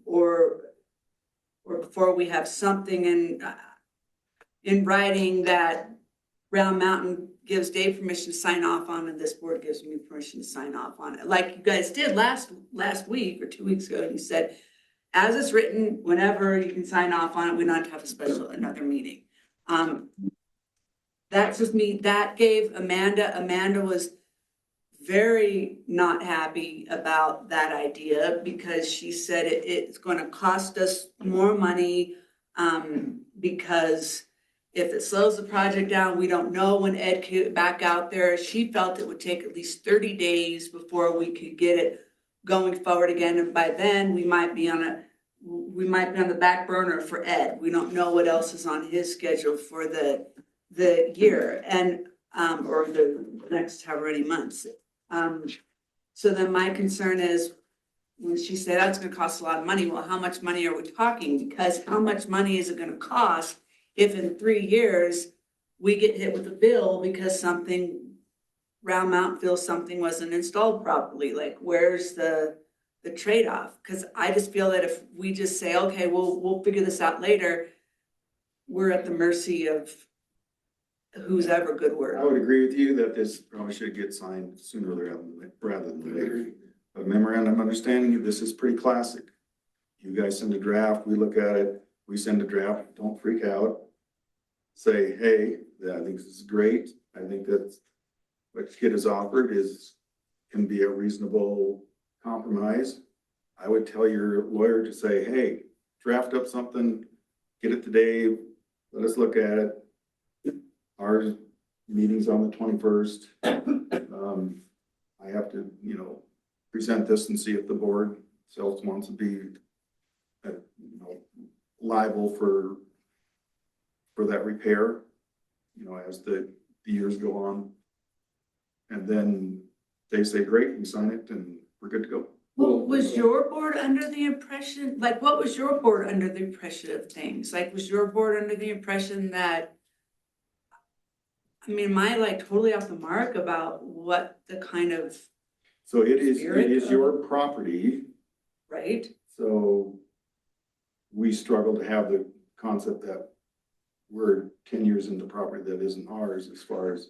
or before we have something in writing that Round Mountain gives Dave permission to sign off on, and this board gives me permission to sign off on it, like you guys did last week or 2 weeks ago. You said, as it's written, whenever you can sign off on it, we don't have to have another meeting. That's just me. That gave Amanda was very not happy about that idea, because she said it's going to cost us more money, because if it slows the project down, we don't know when Ed could back out there. She felt it would take at least 30 days before we could get it going forward again, and by then we might be on the back burner for Ed. We don't know what else is on his schedule for the year, and or the next however many months. So then my concern is, when she said that's gonna cost a lot of money, well, how much money are we talking? Because how much money is it gonna cost if in 3 years we get hit with a bill because Round Mountain feels something wasn't installed properly? Like, where's the trade-off? Because I just feel that if we just say, okay, we'll figure this out later, we're at the mercy of who's ever good I word. would agree with you that this probably should get signed sooner rather than later. A memorandum of understanding, this is pretty classic. You guys send a draft, we look at it, we send a draft, don't freak out. Say, hey, I think this is great. I think that what Kid has offered can be a reasonable compromise. I would tell your lawyer to say, hey, draft up something, get it to Dave, let us look at it. Our meeting's on the 21st. I have to, present this and see if the board itself wants to be, liable for that repair, as the years go on. And then they say, great, we sign it and we're good to go. Well, was your board under the impression, what was your board under the impression of things? Like, was your board under the impression that, am I totally off the mark about what the kind of, So it is your property. right? So we struggle to have the concept that we're 10 years into property that isn't ours as far as,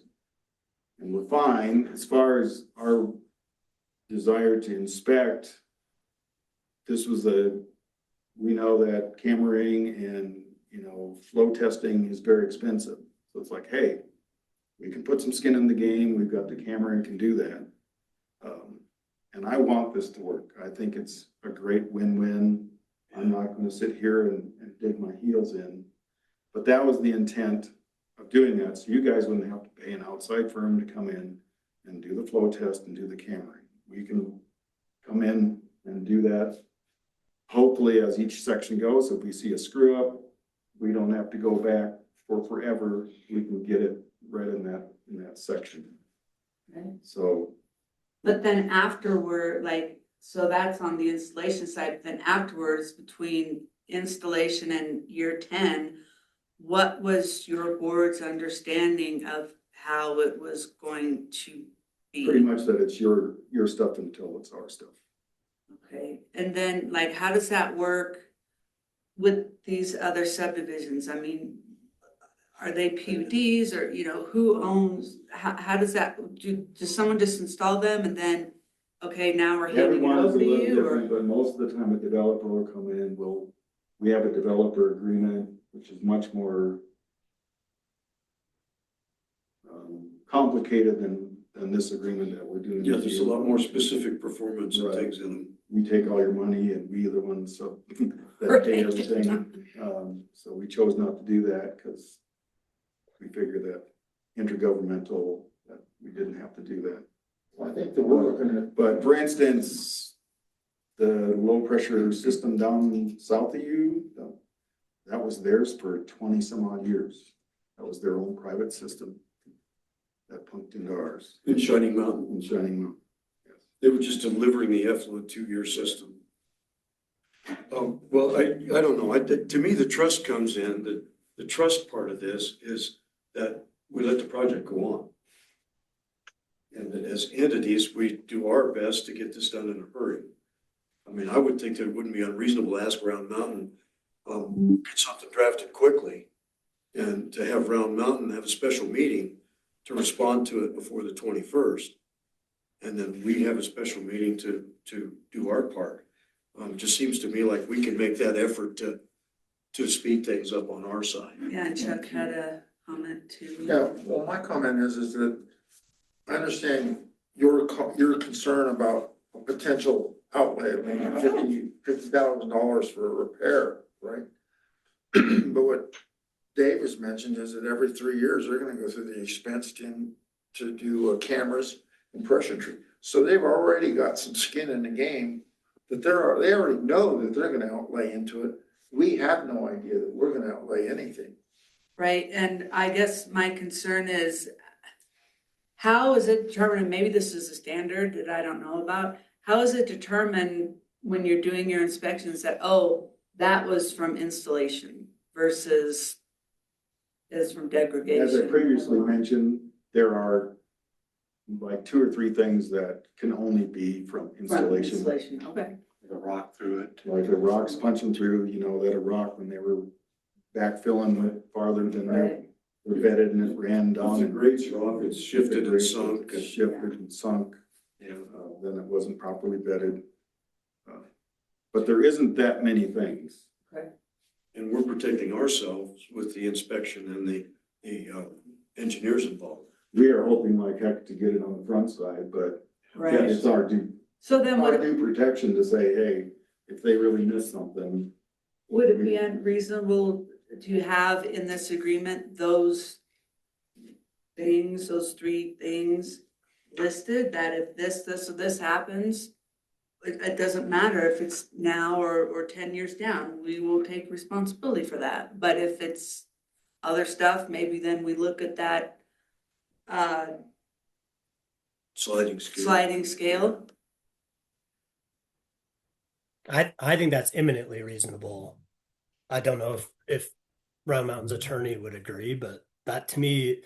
and we're fine as far as our desire to inspect. This was we know that cameraing and, flow testing is very expensive. So it's like, hey, we can put some skin in the game. We've got the camera and can do that. And I want this to work. I think it's a great win-win. I'm not going to sit here and dig my heels in. But that was the intent of doing that. So you guys wouldn't have to pay an outside firm to come in and do the flow test and do the cameraing. We can come in and do that. Hopefully, as each section goes, if we see a screw up, we don't have to go back for forever. We can get it right in that section. Right. So, But then afterward, so that's on the installation side, then afterwards, between installation and year 10, what was your board's understanding of how it was going to be? pretty much that it's your stuff until it's our stuff. Okay, and then how does that work with these other subdivisions? I mean, are they PUDs or, who owns, how does that, does someone just install them and then, okay, now we're handing it Everyone is a over to little you? different, Or but most of the time a developer will come in, we have a developer agreement, which is much more complicated than this agreement that we're doing. Yeah, there's a lot more specific performance and Right. things in them. We take all your money and we are the ones that pay Right. everything. So we chose not to do that because we figured that intergovernmental, that we didn't have to do that. I think that we're looking at, But for instance, the low pressure system down south of you, that was theirs for 20 some odd years. That was their own private system that pumped into ours In Shining Mountain, in Shining Mountain. they were just delivering the effluent to your system. Well, I don't know. To me, the trust comes in, the trust part of this is that we let the project go on. And that as entities, we do our best to get this done in a hurry. I mean, I would think that it wouldn't be unreasonable to ask Round Mountain, get something drafted quickly. And to have Round Mountain have a special meeting to respond to it before the 21st. And then we have a special meeting to do our part. Just seems to me like we can make that effort to speed things up on our side. Yeah, and Chuck had a comment too. yeah, well, my comment is that I understand your concern about a potential outlay of maybe $50,000 for a repair, right? But what Dave has mentioned is that every 3 years, they're gonna go through the expense to do cameras and pressure treat. So they've already got some skin in the game that they already know that they're gonna outlay into it. We have no idea that we're gonna outlay anything. Right, and I guess my concern is, how is it determined, maybe this is a standard that I don't know about, how is it determined when you're doing your inspections that, oh, that was from installation versus is from degradation? As I previously mentioned, there are like 2 or 3 things that can only be from From installation. installation, okay. The rock through it. Like the rocks punching through, that a rock when they were backfilling it farther than Right. they vetted and it ran down. It's a and great rock, it's shifted and sunk. It shifted and sunk, Yeah. then it wasn't properly vetted. But there isn't that many things. And we're protecting ourselves with the inspection and the engineers involved. We are hoping like heck to get it on the front side, but yeah, Right, it's our due so then protection to say, hey, if they really miss something, would it be unreasonable to have in this agreement those things, those 3 things listed, that if this happens, it doesn't matter if it's now or 10 years down, we will take responsibility for that. But if it's other stuff, maybe then we look at that Sliding scale. sliding scale. I think that's eminently reasonable. I don't know if Round Mountain's attorney would agree, but that to me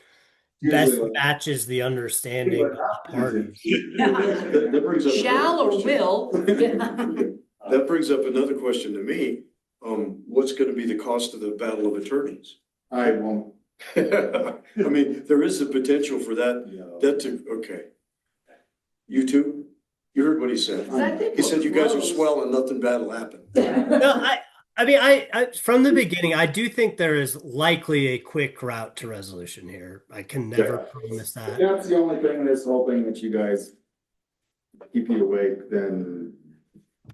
best Usually, matches the understanding of the parties. That brings up another Shall or question. will. That brings up another question to me. What's gonna be the cost of the battle of attorneys? I won't, I mean, there is the potential for that, you know. okay. You too? You heard what he said. He said you guys are swell and nothing bad will happen. No, I mean, I from the beginning, I do think there is likely a quick route to resolution here. I can never Yeah. promise that. That's the only thing, this whole thing that you guys keep you awake, then.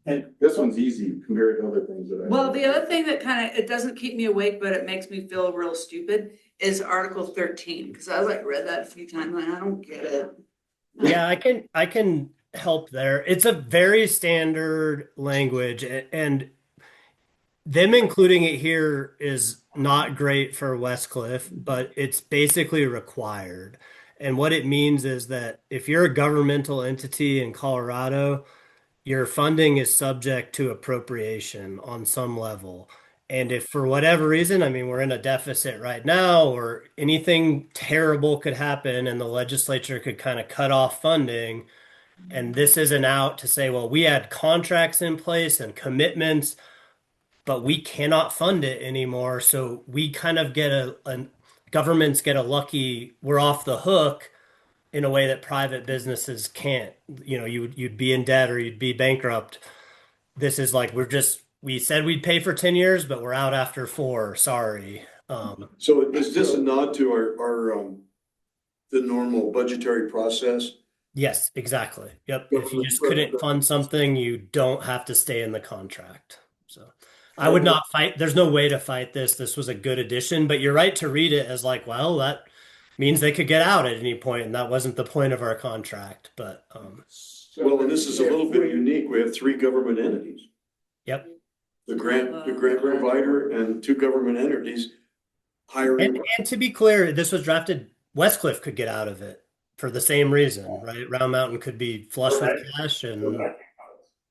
And this one's easy compared to other things that I. Well, the other thing that kind of, it doesn't keep me awake, but it makes me feel real stupid is Article 13, because I like read that a few times and I don't get it. Yeah, I can help there. It's a very standard language, and them including it here is not great for Westcliff, but it's basically required. And what it means is that if you're a governmental entity in Colorado, your funding is subject to appropriation on some level. And if for whatever reason, I mean, we're in a deficit right now, or anything terrible could happen and the legislature could kind of cut off funding, and this isn't out to say, well, we had contracts in place and commitments, but we cannot fund it anymore. So we kind of get governments get a lucky, we're off the hook in a way that private businesses can't. You know, you'd be in debt or you'd be bankrupt. This is like, we said we'd pay for 10 years, but we're out after 4. Sorry. So is this a nod to our the normal budgetary process? Yes, exactly. Yep. If you just couldn't fund something, you don't have to stay in the contract. So I would not fight. There's no way to fight this. This was a good addition, but you're right to read it as like, well, that means they could get out at any point, and that wasn't the point of our contract. But Well, and this is a little bit unique. We have 3 government entities. yep. The grant provider and 2 government entities hiring. And to be clear, this was drafted. Westcliff could get out of it for the same reason, right? Round Mountain could be flush with cash, and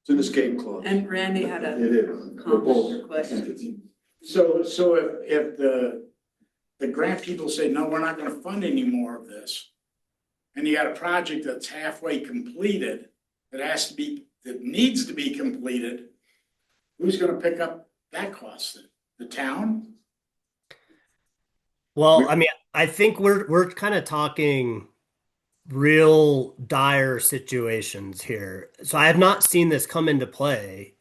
It's an escape clause. And Randy had a It is. comment or question. So if the grant people say, no, we're not gonna fund any more of this, and you got a project that's halfway completed, that needs to be completed, who's gonna pick up that cost? The town? well, I mean, I think we're kind of talking real dire situations here. So I have not seen this come into play.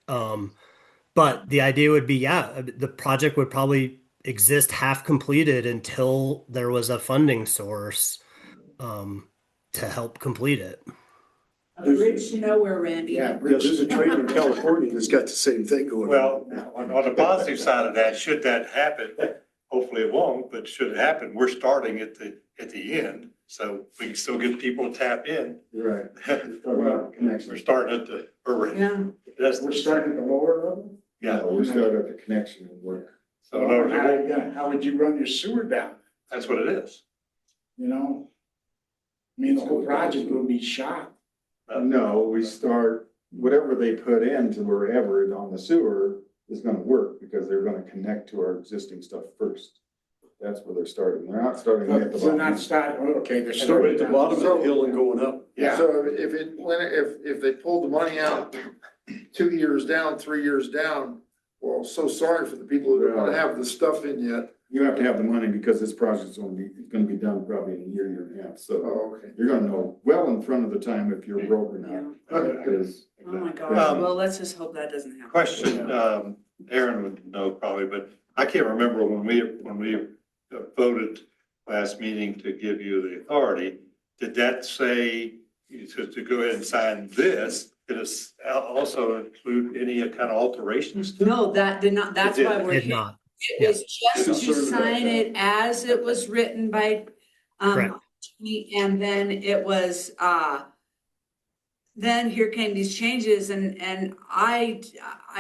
But the idea would be, yeah, the project would probably exist half completed until there was a funding source to help complete it. Rich, you know where Randy. Yeah. Yeah, there's a trader in California that's got the same thing going on. Well, on the positive side of that, should that happen, hopefully it won't, but should it happen, we're starting at the end. So we can still get people to tap in. Right. We're starting at the, Yeah. We're starting at the lower level? yeah. We start at the connection and work. So in order to- How would you run your sewer down, that's what it is. you know? I mean, the whole project would be shot. No, we start, whatever they put into wherever on the sewer is gonna work, because they're gonna connect to our existing stuff first. That's where they're starting. They're not starting at the They're not bottom. starting, okay, they're Starting starting at the down. bottom of the hill and going up. Yeah. So if they pulled the money out 2 years down, 3 years down, well, so sorry for the people who don't have the stuff in yet. You have to have the money because this project's gonna be done probably in a year and a half. So Oh, okay. you're gonna know well in front of the time if you're broke or not. Because Oh my gosh, well, let's just hope that doesn't happen. Question, Aaron would know probably, but I can't remember when we voted last meeting to give you the authority. Did that say to go ahead and sign this? Did it also include any kind of alterations to it? No, that did not, that's It why did. we're Did here. not. It was just to sign it as it was written by, Correct. and then it was, then here came these changes and I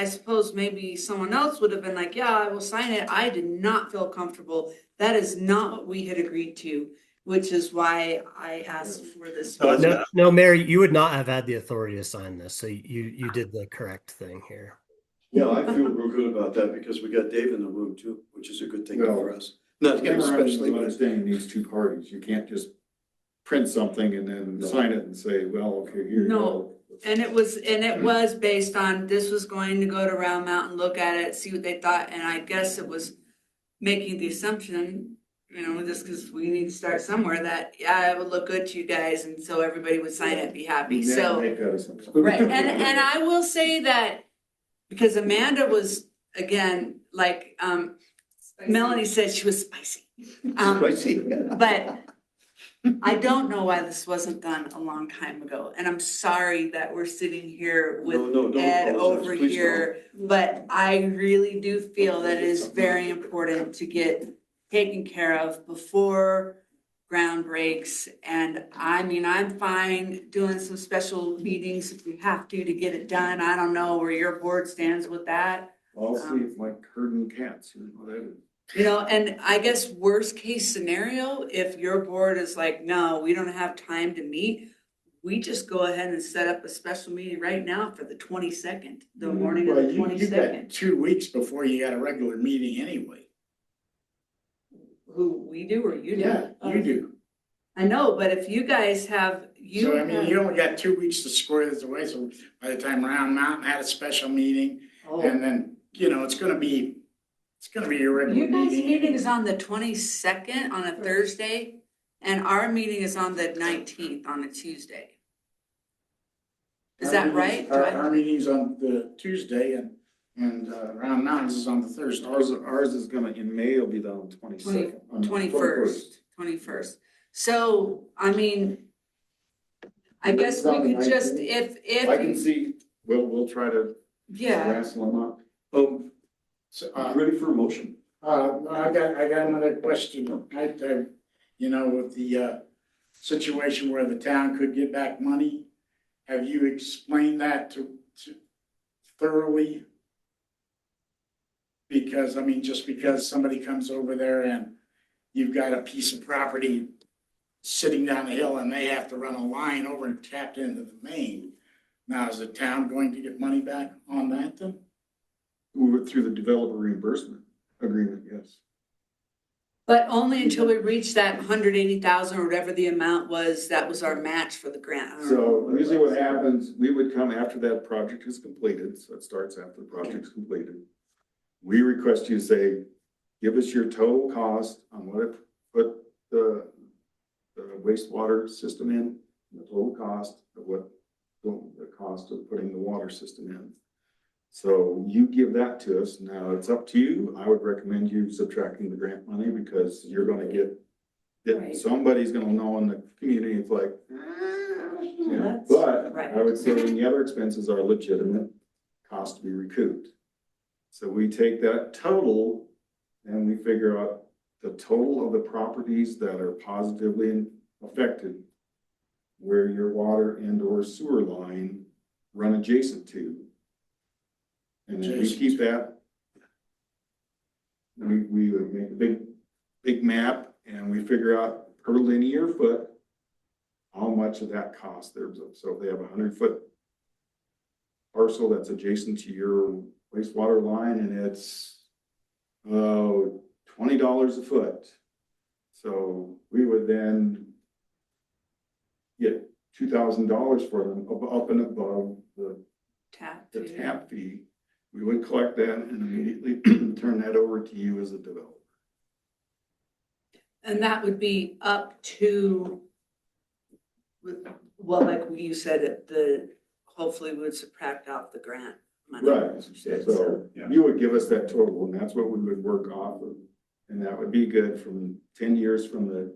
suppose maybe someone else would have been like, yeah, I will sign it. I did not feel comfortable. That is not what we had agreed to, which is why I asked for this. No, it's- No, no, Mary, you would not have had the authority to sign this, so you did the correct thing here. Yeah, I feel real good about that because we got Dave in the room too, which is a good thing Well, for us. Not him especially, but understanding these two parties, you can't just print something and then sign it and say, well, okay, here you No. go. And it was based on, this was going to go to Round Mountain, look at it, see what they thought, and I guess it was making the assumption, you know, just because we need to start somewhere, that, yeah, it would look good to you guys, and so everybody would sign it and be happy, We never so. make that assumption. Right, and I will say that, because Amanda was, again, like, Melanie said she was spicy. But I don't know why this wasn't done a long time ago, and I'm sorry that we're sitting here with No, don't Ed apologize. over Please here. But I really do feel that it is very important to get taken care of before ground breaks. And I mean, I'm fine doing some special meetings if we have to get it done. I don't know where your board stands with that. I'll see if like herding cats, you know, that is. You know, and I guess worst case scenario, if your board is like, no, we don't have time to meet, we just go ahead and set up a special meeting right now for the 22nd, the morning of Well, the you got 22nd. 2 weeks before you got a regular meeting anyway. Who, we do or you do? Yeah, you do. I know, but if you guys have, So I mean, you only got 2 weeks to square this away, so by the time Round Mountain had a special meeting, Oh. and then, you know, it's gonna be your regular You guys' meeting. meeting is on the 22nd on a Thursday, and our meeting is on the 19th on a Tuesday. Is that right? Do I- Our meeting's on the Tuesday and Round Mountains is on the Thursday. Ours is gonna, in May, it'll be the 22nd. 21st. So, I mean, I guess we could just, I can if, see, we'll try to yeah, wrestle them up. So, Ready for a motion? I got another question. You know, with the situation where the town could get back money, have you explained that to thoroughly? Because, I mean, just because somebody comes over there and you've got a piece of property sitting down the hill and they have to run a line over and tap into the main. Now, is the town going to get money back on that then? We went through the developer reimbursement agreement, yes. but only until we reach that 180,000 or whatever the amount was, that was our match for the grant. I don't know. So usually what happens, we would come after that project is completed, so it starts after the project's completed. We request you to say, give us your total cost on what it put the wastewater system in, the total cost of what the cost of putting the water system in. So you give that to us. Now it's up to you. I would recommend you subtracting the grant money because you're gonna get, Right. somebody's gonna know in the community, it's like, yeah, That's but right. I would say the other expenses are legitimate, cost to be recouped. So we take that total and we figure out the total of the properties that are positively affected where your water and or sewer line run adjacent to. And then we keep that. We would make a big map and we figure out per linear foot how much of that cost there. So if they have 100-foot parcel that's adjacent to your wastewater line and it's $20 a foot. So we would then get $2,000 for them up and above the tap fee. We would collect that and immediately turn that over to you as a developer. And that would be up to, well, like you said, hopefully we would subtract off the grant money. Right, as you said, so Yeah. you would give us that total and that's what we would work off of. And that would be good from 10 years from the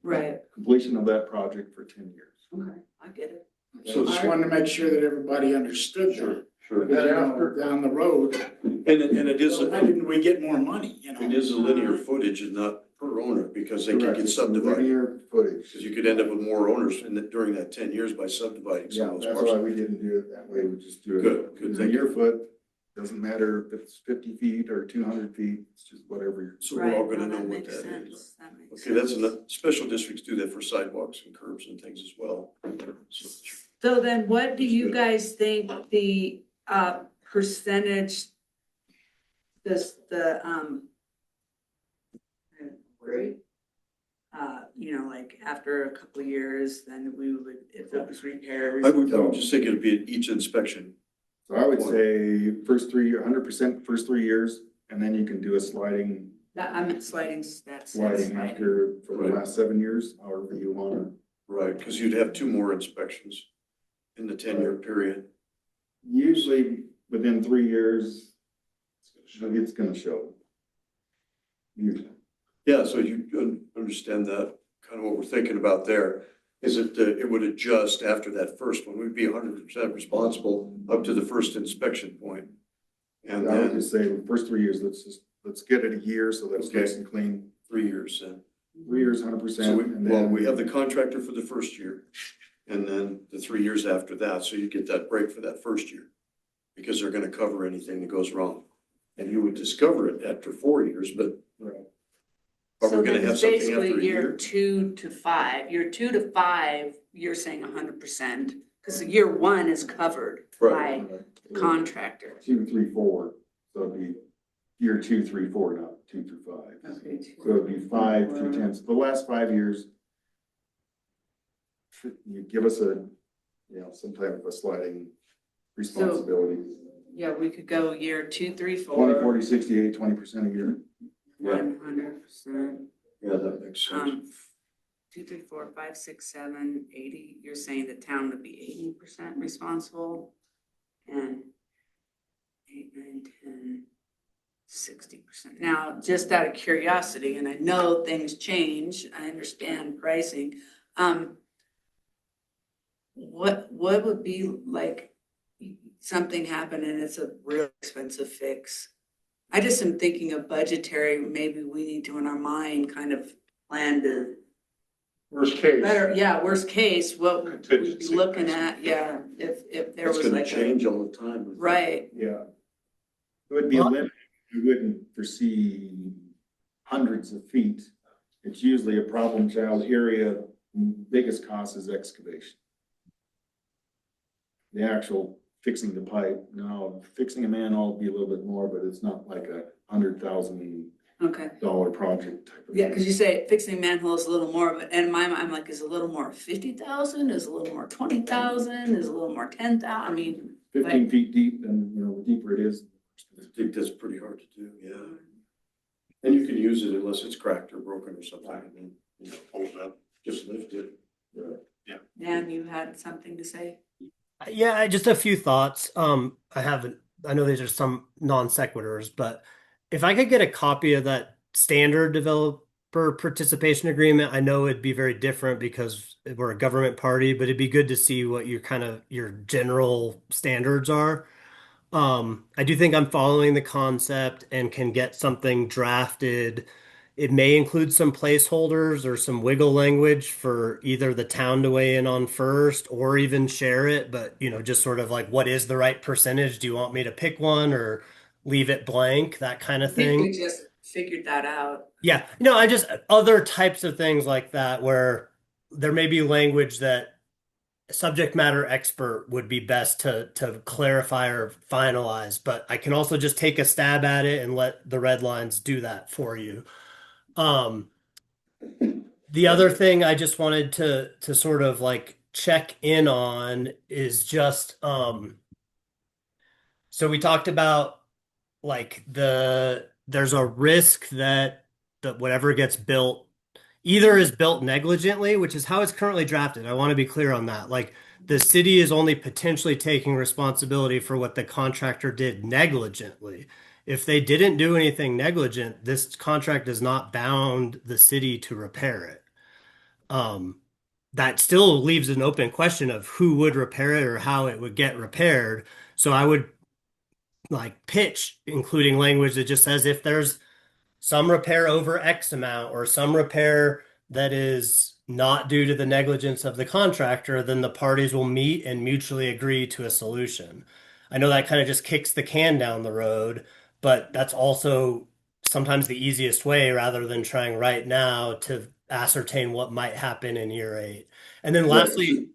Right, completion of that project for 10 years. okay, I get it. So just wanted to make sure that everybody understood that. Sure. Because, you know, down the road, And it is, why didn't we get more money, you know? it is a linear footage and not per owner because they can Correct. get It's subdivided. linear footage. Because you could end up with more owners during that 10 years by subdividing some Yeah, of those that's why parcels. we didn't do it that way. We just do it. Good, thank Linear foot, doesn't matter if it's 50 feet or 200 feet, it's just whatever you're. So we're all Right, gonna no, know what makes that sense. is. That makes Okay, that's sense. enough. Special districts do that for sidewalks and curbs and things as well. So- So then what do you guys think the percentage, you know, like after a couple of years, then we would, if it was repairs. I would just think it'd be at each inspection. So I would say 100% first 3 years, and then you can do a sliding I'm at sliding, that's. sliding after for the last 7 years, however you wanna. Right, because you'd have two more inspections in the 10-year period. Usually within 3 years, it's gonna show. Usually. Yeah, so you understand that, kind of what we're thinking about there, is it would adjust after that first one, we'd be 100% responsible up to the first inspection point. And I would then just say the first 3 years, let's get it a year so that it's Okay. nice and clean. 3 years then. 3 years, So 100%. we have the contractor for the first year, and then the 3 years after that, so you get that break for that first year. Because they're gonna cover anything that goes wrong. And you would discover it after 4 years, but Right. are So we gonna then have it's something basically after a year year? 2 to 5, year 2 to 5, you're saying 100%, because year 1 is covered Right. by the contractor. 2, 3, 4. So it'd be year 2, 3, 4, not 2 through 5. Okay. So it'd be 5 through 10. So the last 5 years, you give us some type of a sliding responsibility. Yeah, we could go year 2, 3, 4. 20, 40, 60, 80, 20% a year. 100%. Yeah, that makes sense. 2, 3, 4, 5, 6, 7, 80. You're saying the town would be 80% responsible, and 8, 9, 10, 60%. Now, just out of curiosity, and I know things change, I understand pricing. What would be like something happen and it's a real expensive fix? I just am thinking of budgetary, maybe we need to in our mind kind of plan to Worst case. better, yeah, worst case, what we'd be Contingency. looking at, yeah, if there It's was gonna like a, change all the time. right, Yeah. It would be a limit. You wouldn't foresee hundreds of feet. It's usually a problem child area. Biggest cost is excavation. The actual fixing the pipe, no, fixing a manhole would be a little bit more, but it's not like $100,000 okay. project type of. Yeah, because you say fixing manhole is a little more, but in my mind, I'm like, is a little more 50,000, is a little more 20,000, is a little more 10,000, I mean, 15 feet deep, and the deeper it is. I think that's pretty hard to do, yeah. And you can use it unless it's cracked or broken or something, and then, Hold up. just lift it. Dan, you had something to say? Yeah, just a few thoughts. I know these are some non sequiturs, but if I could get a copy of that standard developer participation agreement, I know it'd be very different because we're a government party, but it'd be good to see what your general standards are. I do think I'm following the concept and can get something drafted. It may include some placeholders or some wiggle language for either the town to weigh in on first or even share it, but just sort of like, what is the right percentage? Do you want me to pick one or leave it blank? That kind of I think thing. we just figured that out. Yeah, I just other types of things like that where there may be language that a subject matter expert would be best to clarify or finalize, but I can also just take a stab at it and let the red lines do that for you. The other thing I just wanted to sort of like check in on is just so we talked about like there's a risk that whatever gets built either is built negligently, which is how it's currently drafted. I want to be clear on that. Like the city is only potentially taking responsibility for what the contractor did negligently. If they didn't do anything negligent, this contract does not bound the city to repair it. That still leaves an open question of who would repair it or how it would get repaired. So I would like pitch, including language that just says if there's some repair over X amount or some repair that is not due to the negligence of the contractor, then the parties will meet and mutually agree to a solution. I know that kind of just kicks the can down the road, but that's also sometimes the easiest way rather than trying right now to ascertain what might happen in year 8. And then lastly,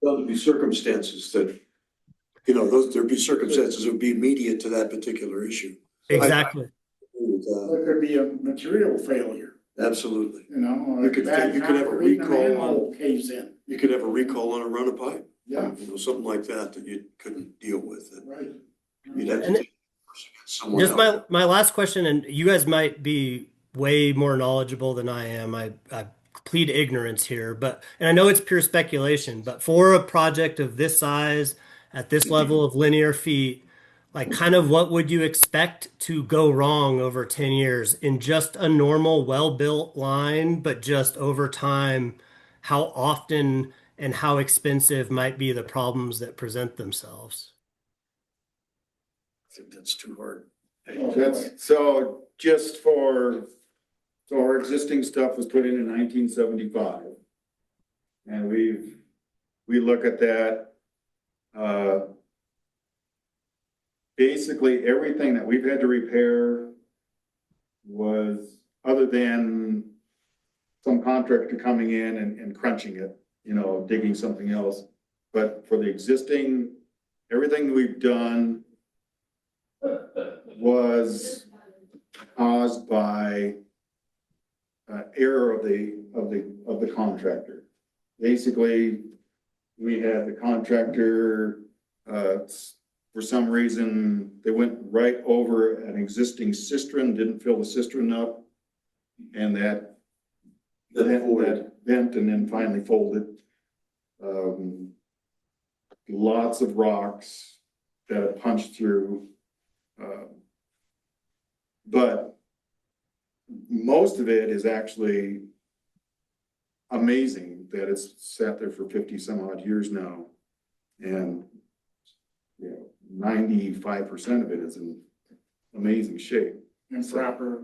There'll be circumstances that, there'd be circumstances that would be immediate to that particular issue. exactly. There could be a material failure, Absolutely. or You could bad have a concrete and recall on- manhole caves in. You could have a recall on a run of pipe, Yeah, something like that you couldn't deal with. right. You'd have to And take someone Just else. my last question, and you guys might be way more knowledgeable than I am. I plead ignorance here, but, and I know it's pure speculation, but for a project of this size, at this level of linear feet, like kind of what would you expect to go wrong over 10 years in just a normal, well-built line, but just over time, how often and how expensive might be the problems that present themselves? I think that's too hard. That's, so just for, so our existing stuff was put in 1975. And we look at that, basically everything that we've had to repair was, other than some contractor coming in and crunching it, you know, digging something else. But for the existing, everything we've done was caused by error of the contractor. Basically, we had the contractor, for some reason, they went right over an existing cistern, didn't fill the cistern up, and that bent and then finally folded. Lots of rocks that it punched through. But most of it is actually amazing that it's sat there for 50 some odd years now. And, you know, 95% of it is in amazing shape. And proper,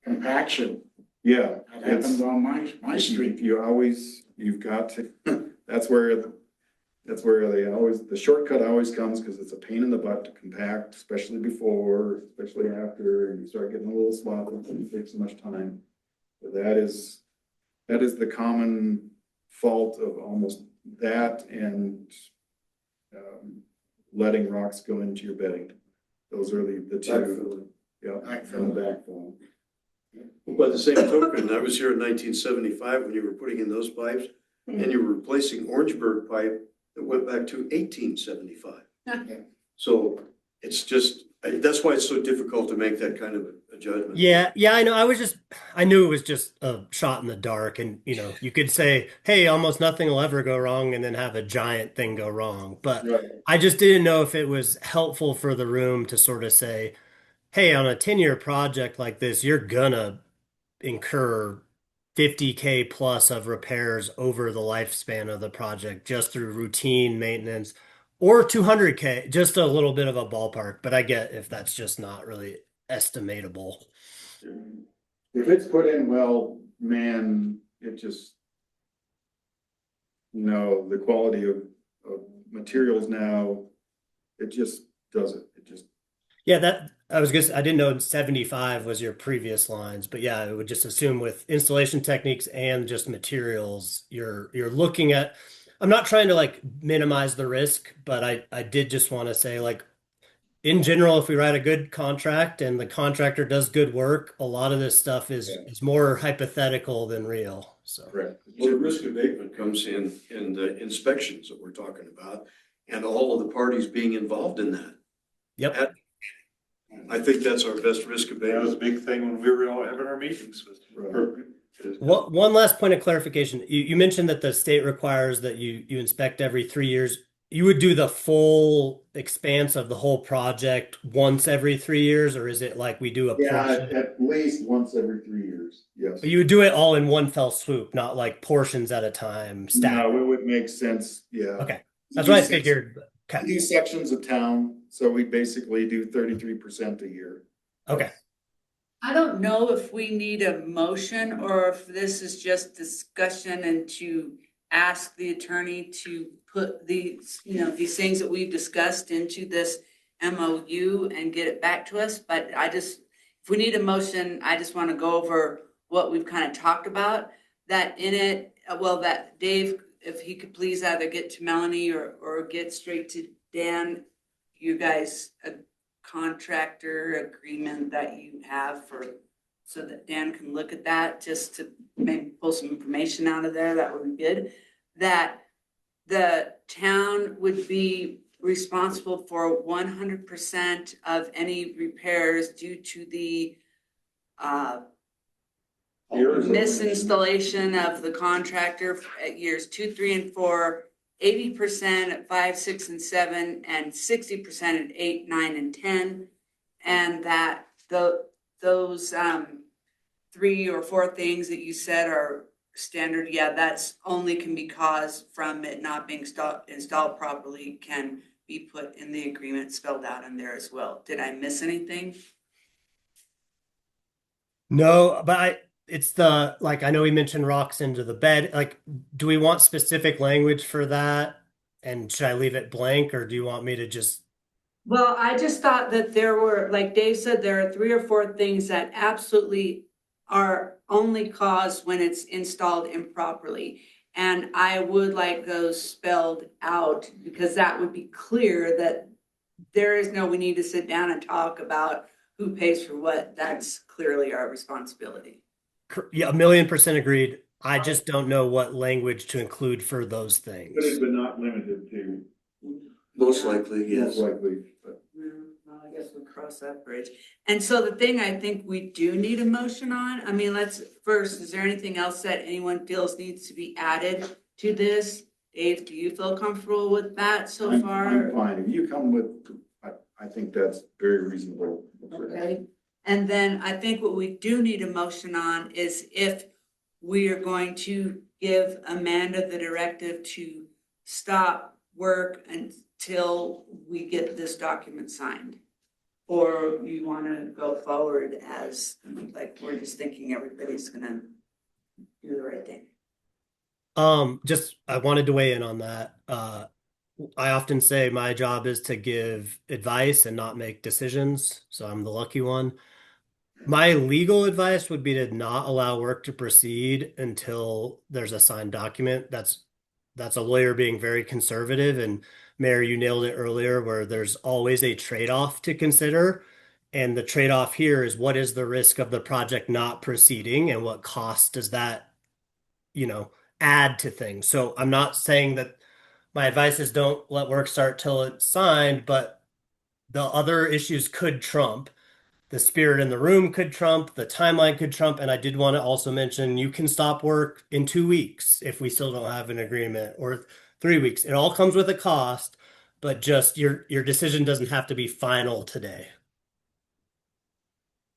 compaction. Yeah. That happens on my street. You've got to, that's where they always, the shortcut always comes because it's a pain in the butt to compact, especially before, especially after, and you start getting a little sloppy and it takes so much time. But that is the common fault of almost that and letting rocks go into your bedding. Those are the two. Yeah, from the backfill. By the same token, I was here in 1975 when you were putting in those pipes, and you were replacing Orangeburg pipe that went back to 1875. So it's just, that's why it's so difficult to make that kind of a judgment. Yeah, I know. I knew it was just a shot in the dark, and you know, you could say, "Hey, almost nothing will ever go wrong," and then have a giant thing go wrong. But Right. I just didn't know if it was helpful for the room to sort of say, "Hey, on a 10-year project like this, you're gonna incur 50K plus of repairs over the lifespan of the project just through routine maintenance, or 200K, just a little bit of a ballpark." But I get if that's just not really estimatable. If it's put in well, man, it just, you know, the quality of materials now, it just does it. It just, Yeah, that I was I didn't know 75 was your previous lines, but yeah, I would just assume with installation techniques and just materials, you're looking at, I'm not trying to like minimize the risk, but I did just want to say, like, in general, if we write a good contract and the contractor does good work, a lot of this stuff is more hypothetical than real. So correct. Well, the risk abatement comes in the inspections that we're talking about and all of the parties being involved in that. Yep. I think that's our best risk That was a abatement. big thing when we were all having our meetings with. Right. One last point of clarification. You mentioned that the state requires that you inspect every 3 years. You would do the full expanse of the whole project once every 3 years, or is it like we do a Yeah, portion? at least once every 3 years, yes. But you would do it all in one fell swoop, not like portions at a time, stacked. No, it would make sense, yeah. Okay, that's what I figured. We Okay, do sections of town, so we basically do 33% a year. okay. I don't know if we need a motion or if this is just discussion and to ask the attorney to put these, you know, these things that we've discussed into this MOU and get it back to us. But if we need a motion, I just want to go over what we've kind of talked about, that in it, that Dave, if he could please either get to Melanie or get straight to Dan, you guys, a contractor agreement that you have so that Dan can look at that, just to maybe pull some information out of there, that would be good. That the town would be responsible for 100% of any repairs due to the misinstallation of the contractor at years 2, 3, and 4, 80% at 5, 6, and 7, and 60% at 8, 9, and 10. And that those 3 or 4 things that you said are standard, yeah, that's only can be caused from it not being installed properly, can be put in the agreement spelled out in there as well. Did I miss anything? No, but it's the, like, I know we mentioned rocks into the bed. Like, do we want specific language for that? And should I leave it blank, or do you want me to just, Well, I just thought that there were, like Dave said, there are 3 or 4 things that absolutely are only caused when it's installed improperly. And I would like those spelled out, because that would be clear that there is no, we need to sit down and talk about who pays for what. That's clearly our responsibility. yeah, 1,000,000% agreed. I just don't know what language to include for those things. But not limited to. Most likely, yes. Most likely, but. Well, I guess we'll cross that bridge. And so the thing I think we do need a motion on, I mean, let's first, is there anything else that anyone feels needs to be added to this? Dave, do you feel comfortable with that so I'm far? fine. If you come with, I think that's very reasonable. Okay. And then I think what we do need a motion on is if we are going to give Amanda the directive to stop work until we get this document signed. Or you want to go forward as, like, we're just thinking everybody's gonna do the right thing. Just I wanted to weigh in on that. I often say my job is to give advice and not make decisions, so I'm the lucky one. My legal advice would be to not allow work to proceed until there's a signed document. That's a lawyer being very conservative, and Mayor, you nailed it earlier, where there's always a trade-off to consider. And the trade-off here is, what is the risk of the project not proceeding, and what cost does that, add to things? So I'm not saying that my advice is don't let work start till it's signed, but the other issues could trump. The spirit in the room could trump, the timeline could trump, and I did want to also mention you can stop work in 2 weeks if we still don't have an agreement, or 3 weeks. It all comes with a cost, but just your decision doesn't have to be final today.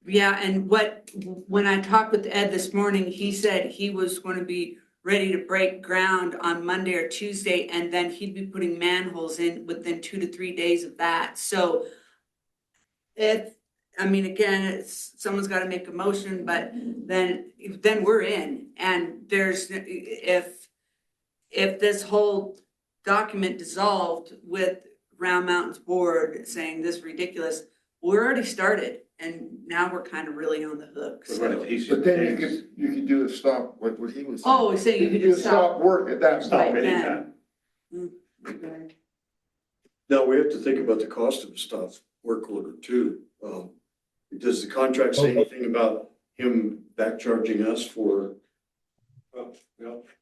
Yeah, and when I talked with Ed this morning, he said he was going to be ready to break ground on Monday or Tuesday, and then he'd be putting manholes in within 2 to 3 days of that. So again, someone's got to make a motion, but then we're in. And if this whole document dissolved with Round Mountain's board saying this is ridiculous, we're already started, and now we're kind of really on the hook. But what if he But then says- you could do a stop, like what he was saying. Oh, so you could do a just stop. work at that Stop point. Right anytime. then. Okay. Now, we have to think about the cost of a stop work order too. Does the contract say anything about him back charging us for? Well,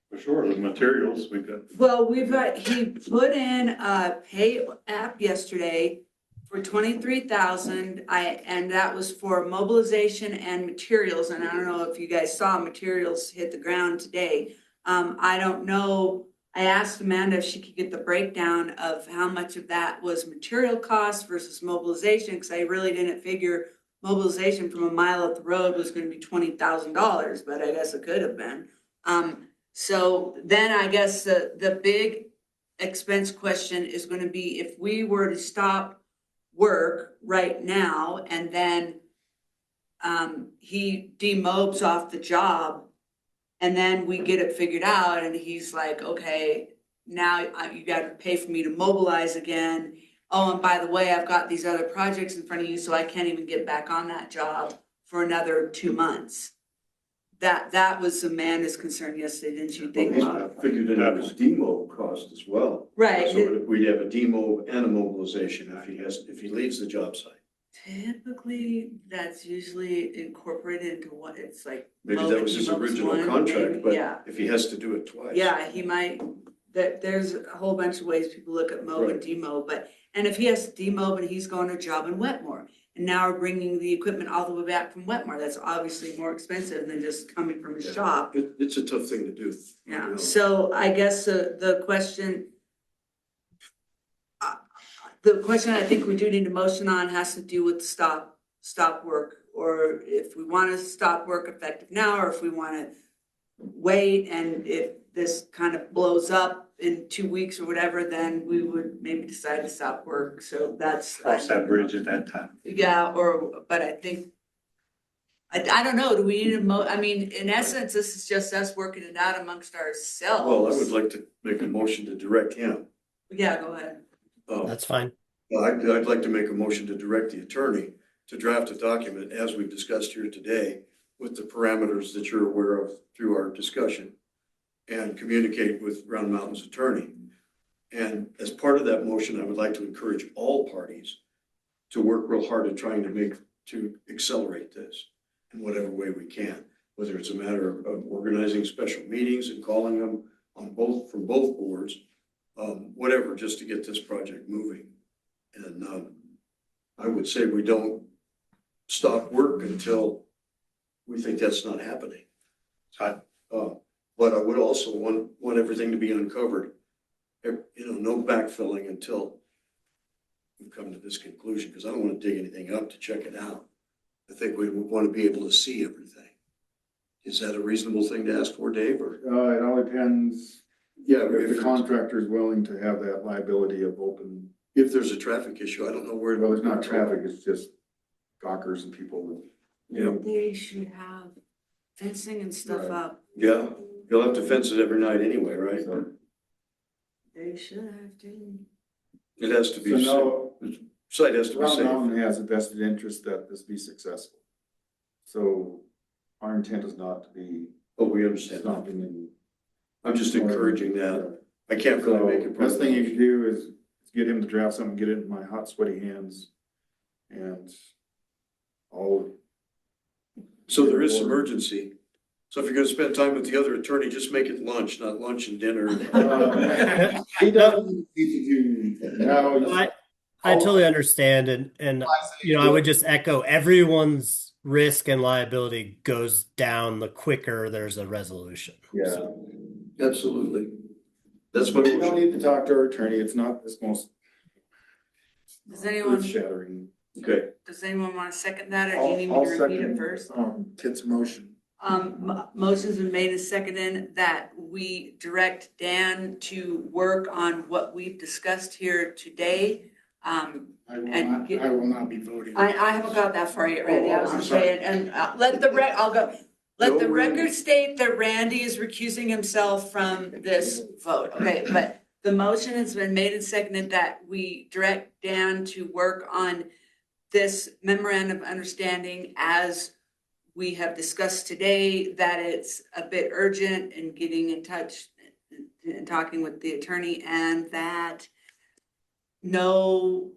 for sure, the materials we've got. Well, he put in a pay app yesterday for 23,000. And that was for mobilization and materials. And I don't know if you guys saw materials hit the ground today. I don't know. I asked Amanda if she could get the breakdown of how much of that was material costs versus mobilization, because I really didn't figure mobilization from a mile up the road was going to be $20,000, but I guess it could have been. So then I guess the big expense question is going to be, if we were to stop work right now and then he demobes off the job, and then we get it figured out and he's like, okay, now you got to pay for me to mobilize again. Oh, and by the way, I've got these other projects in front of you, so I can't even get back on that job for another 2 months. That was Amanda's concern yesterday, didn't you think? I figured in his demo cost as well. Right. So we'd have a demo and a mobilization if he leaves the job site. Typically, that's usually incorporated into what it's like. Maybe that was his original contract, but Yeah, if he has to do it twice. yeah, he might, there's a whole bunch of ways people look at mow and Right. demow, and if he has to demow and he's going to a job in Wetmore, and now we're bringing the equipment all the way back from Wetmore. That's obviously more expensive than just coming from a shop. It's a tough thing to do. Yeah, so I guess the question I think we do need a motion on has to do with stop work, or if we want to stop work effective now, or if we want to wait, and if this kind of blows up in 2 weeks or whatever, then we would maybe decide to stop work, so that's. Cross that bridge at that time. Yeah, but I think, I don't know, do we need I mean, in essence, this is just us working it out amongst ourselves. Well, I would like to make a motion to direct him. Yeah, go ahead. That's fine. Well, I'd like to make a motion to direct the attorney to draft a document as we've discussed here today with the parameters that you're aware of through our discussion and communicate with Round Mountain's attorney. And as part of that motion, I would like to encourage all parties to work real hard at trying to accelerate this in whatever way we can, whether it's a matter of organizing special meetings and calling them from both boards, whatever, just to get this project moving. And I would say we don't stop work until we think that's not happening. But I would also want everything to be uncovered. No backfilling until we've come to this conclusion, because I don't want to dig anything up to check it out. I think we would want to be able to see everything. Is that a reasonable thing to ask for, Dave, or? It all depends Yeah, if the contractor is willing to have that liability of open, if there's a traffic issue, I don't know where. well, it's not traffic, it's just gawkers and people with. Yeah, They should have fencing and stuff Right. up. yeah, you'll have to fence it every night anyway, right? So They should have to. It has to be, no, site has to be Round safe. Mountain has a vested interest that this be successful. So our intent is not to be Oh, we understand. stopping and. I'm just encouraging that. I can't really make it. Best thing you can do is get him to draft something, get it in my hot, sweaty hands. And I'll. So there is some urgency. So if you're gonna spend time with the other attorney, just make it lunch, not lunch and dinner. He doesn't need to do, no. I totally understand, and I would just echo everyone's risk and liability goes down the quicker there's a resolution. Yeah, Absolutely. That's what. we don't need to talk to our attorney, it's not this most Does anyone earth shattering. Okay, want to second that, or do you need me to repeat it first? Kid's motion. Motion's been made and seconded that we direct Dan to work on what we've discussed here today. I will not be voting. I haven't got that far yet, Randy, I was I'm just sorry. saying, and let the No, record Randy. state that Randy is recusing himself from this vote, okay? But the motion has been made and seconded that we direct Dan to work on this memorandum of understanding as we have discussed today, that it's a bit urgent in getting in touch and talking with the attorney, and that no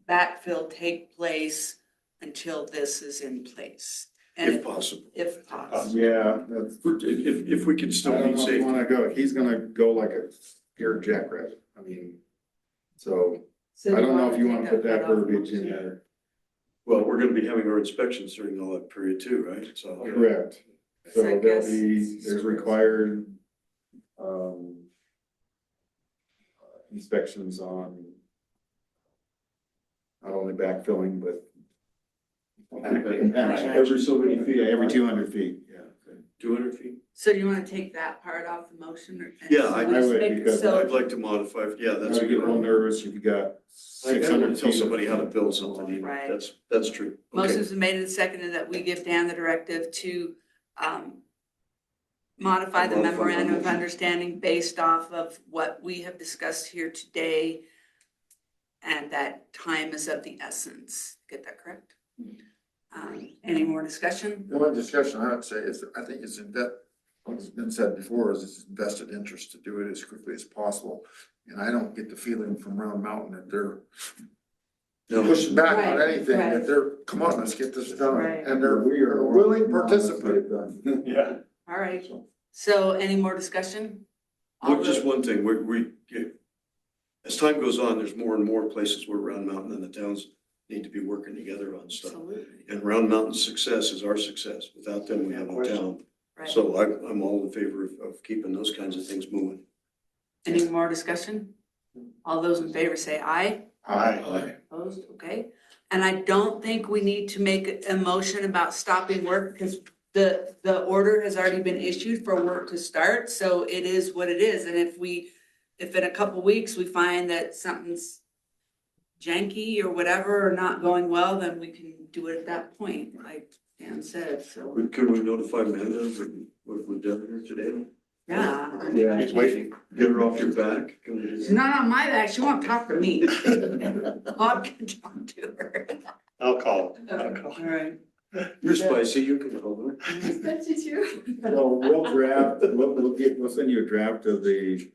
backfill take place until this is in place. And if possible. if possible. Yeah, that's, If we can I still don't be know if safe. you wanna go, he's gonna go like a scared jackrabbit, I mean, so I don't know if you wanna put that verbiage in there. Well, we're gonna be having our inspections during all that period too, right? So. Correct. So So I there'll guess- be, there's required, inspections on not only backfilling, but Every so many feet. yeah, every 200 feet, yeah. 200 feet? So you wanna take that part off the motion or? Yeah, I Just would, make it because so- I'd like to modify, yeah, that's That's a get a good little one. nervous if you got I 600 don't feet. tell somebody how to build something either. Right. That's true. Okay. Motion's been made and seconded that we give Dan the directive to modify the memorandum of understanding based off of what we have discussed here today. And that time is of the essence. Get that correct? Any more discussion? The only discussion I would say is, I think it's what's been said before is it's invested interest to do it as quickly as possible. And I don't get the feeling from Round Mountain that they're No. pushing back on Right, anything, right. that they're, come on, let's get this done. Right. And they're a willing participant. Yeah. All right. So any more discussion? Look, just one thing, as time goes on, there's more and more places where Round Mountain and the towns need to be working together on stuff. Absolutely. And Round Mountain's success is our success. Without them, we have no town. Right. So I'm all in favor of keeping those kinds of things moving. Any more discussion? All those in favor say aye. Aye. Opposed, okay. And I don't think we need to make a motion about stopping work because the order has already been issued for work to start, so it is what it is. And if in a couple weeks we find that something's janky or whatever, or not going well, then we can do it at that point, like Dan said, so, Could we notify Amanda we're done here today? yeah. Yeah. He's waiting. Get her off your back? Can we She's just- not on my back, she won't talk to me. Bob can talk to her. I'll call. All right. You're spicy, you can call her. That's you too. So we'll draft, we'll send you a draft of the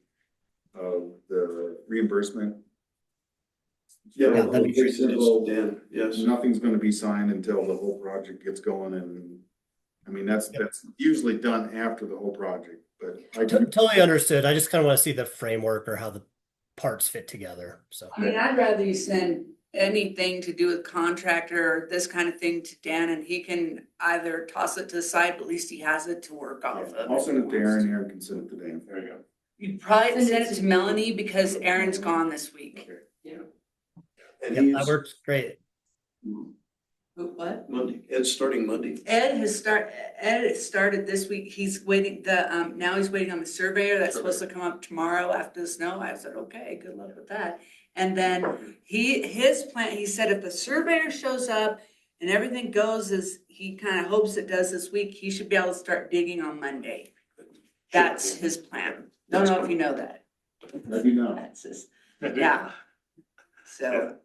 reimbursement. Yeah, Yeah, that'd be very Very simple, simple. Dan, yes. Nothing's gonna be signed until the whole project gets going and, I mean, that's usually done after the whole project, but I can. Totally understood. I just kind of want to see the framework or how the parts fit together. So I mean, I'd rather you send anything to do with contractor, this kind of thing to Dan, and he can either toss it to the side, but at least he has it to work off of. I'll send it to Aaron, Aaron can send it to Dan. There you go. You'd probably send it to Melanie because Aaron's gone this week. And yep, that he's works great. What? Monday, Ed's starting Monday. Ed has started this week. He's waiting, now he's waiting on the surveyor that's supposed to come up tomorrow after the snow. I said, okay, good luck with that. And then his plan, he said if the surveyor shows up and everything goes as he kind of hopes it does this week, he should be able to start digging on Monday. That's his plan. Don't know if you know that. Let me know. That's his, yeah. So,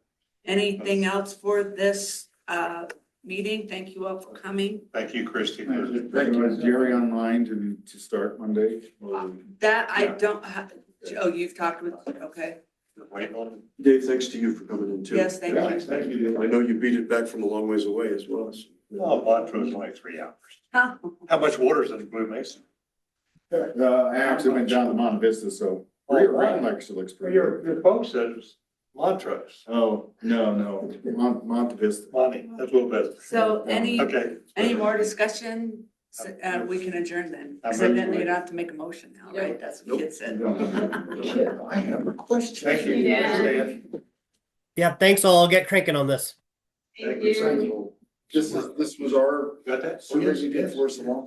anything else for this meeting? Thank you all for coming. Thank you, Christie. Was Jerry online to start Monday? Or- That I Yeah. don't have, oh, you've talked with, okay, Waiting on him. Dave, thanks to you for coming in too. yes, thank Yeah, you. thank you. I know you beat it back from a long ways away as well. So. Oh, Montrose only 3 hours. How much water's in Blue Mesa? I actually went down to Monte Vista, so Ryan actually looks pretty good. Your phone says Montrose. Oh, no, Monte Vista. Monty, that's a little bit. So any Okay. more discussion? We can adjourn then, because evidently you don't have to make a motion now, right? That's what Kit said. I have a question. Thank you. Yeah. Yeah, thanks all. I'll get cranking on this. Thank you. This was our, Got that? survey you did for us a long time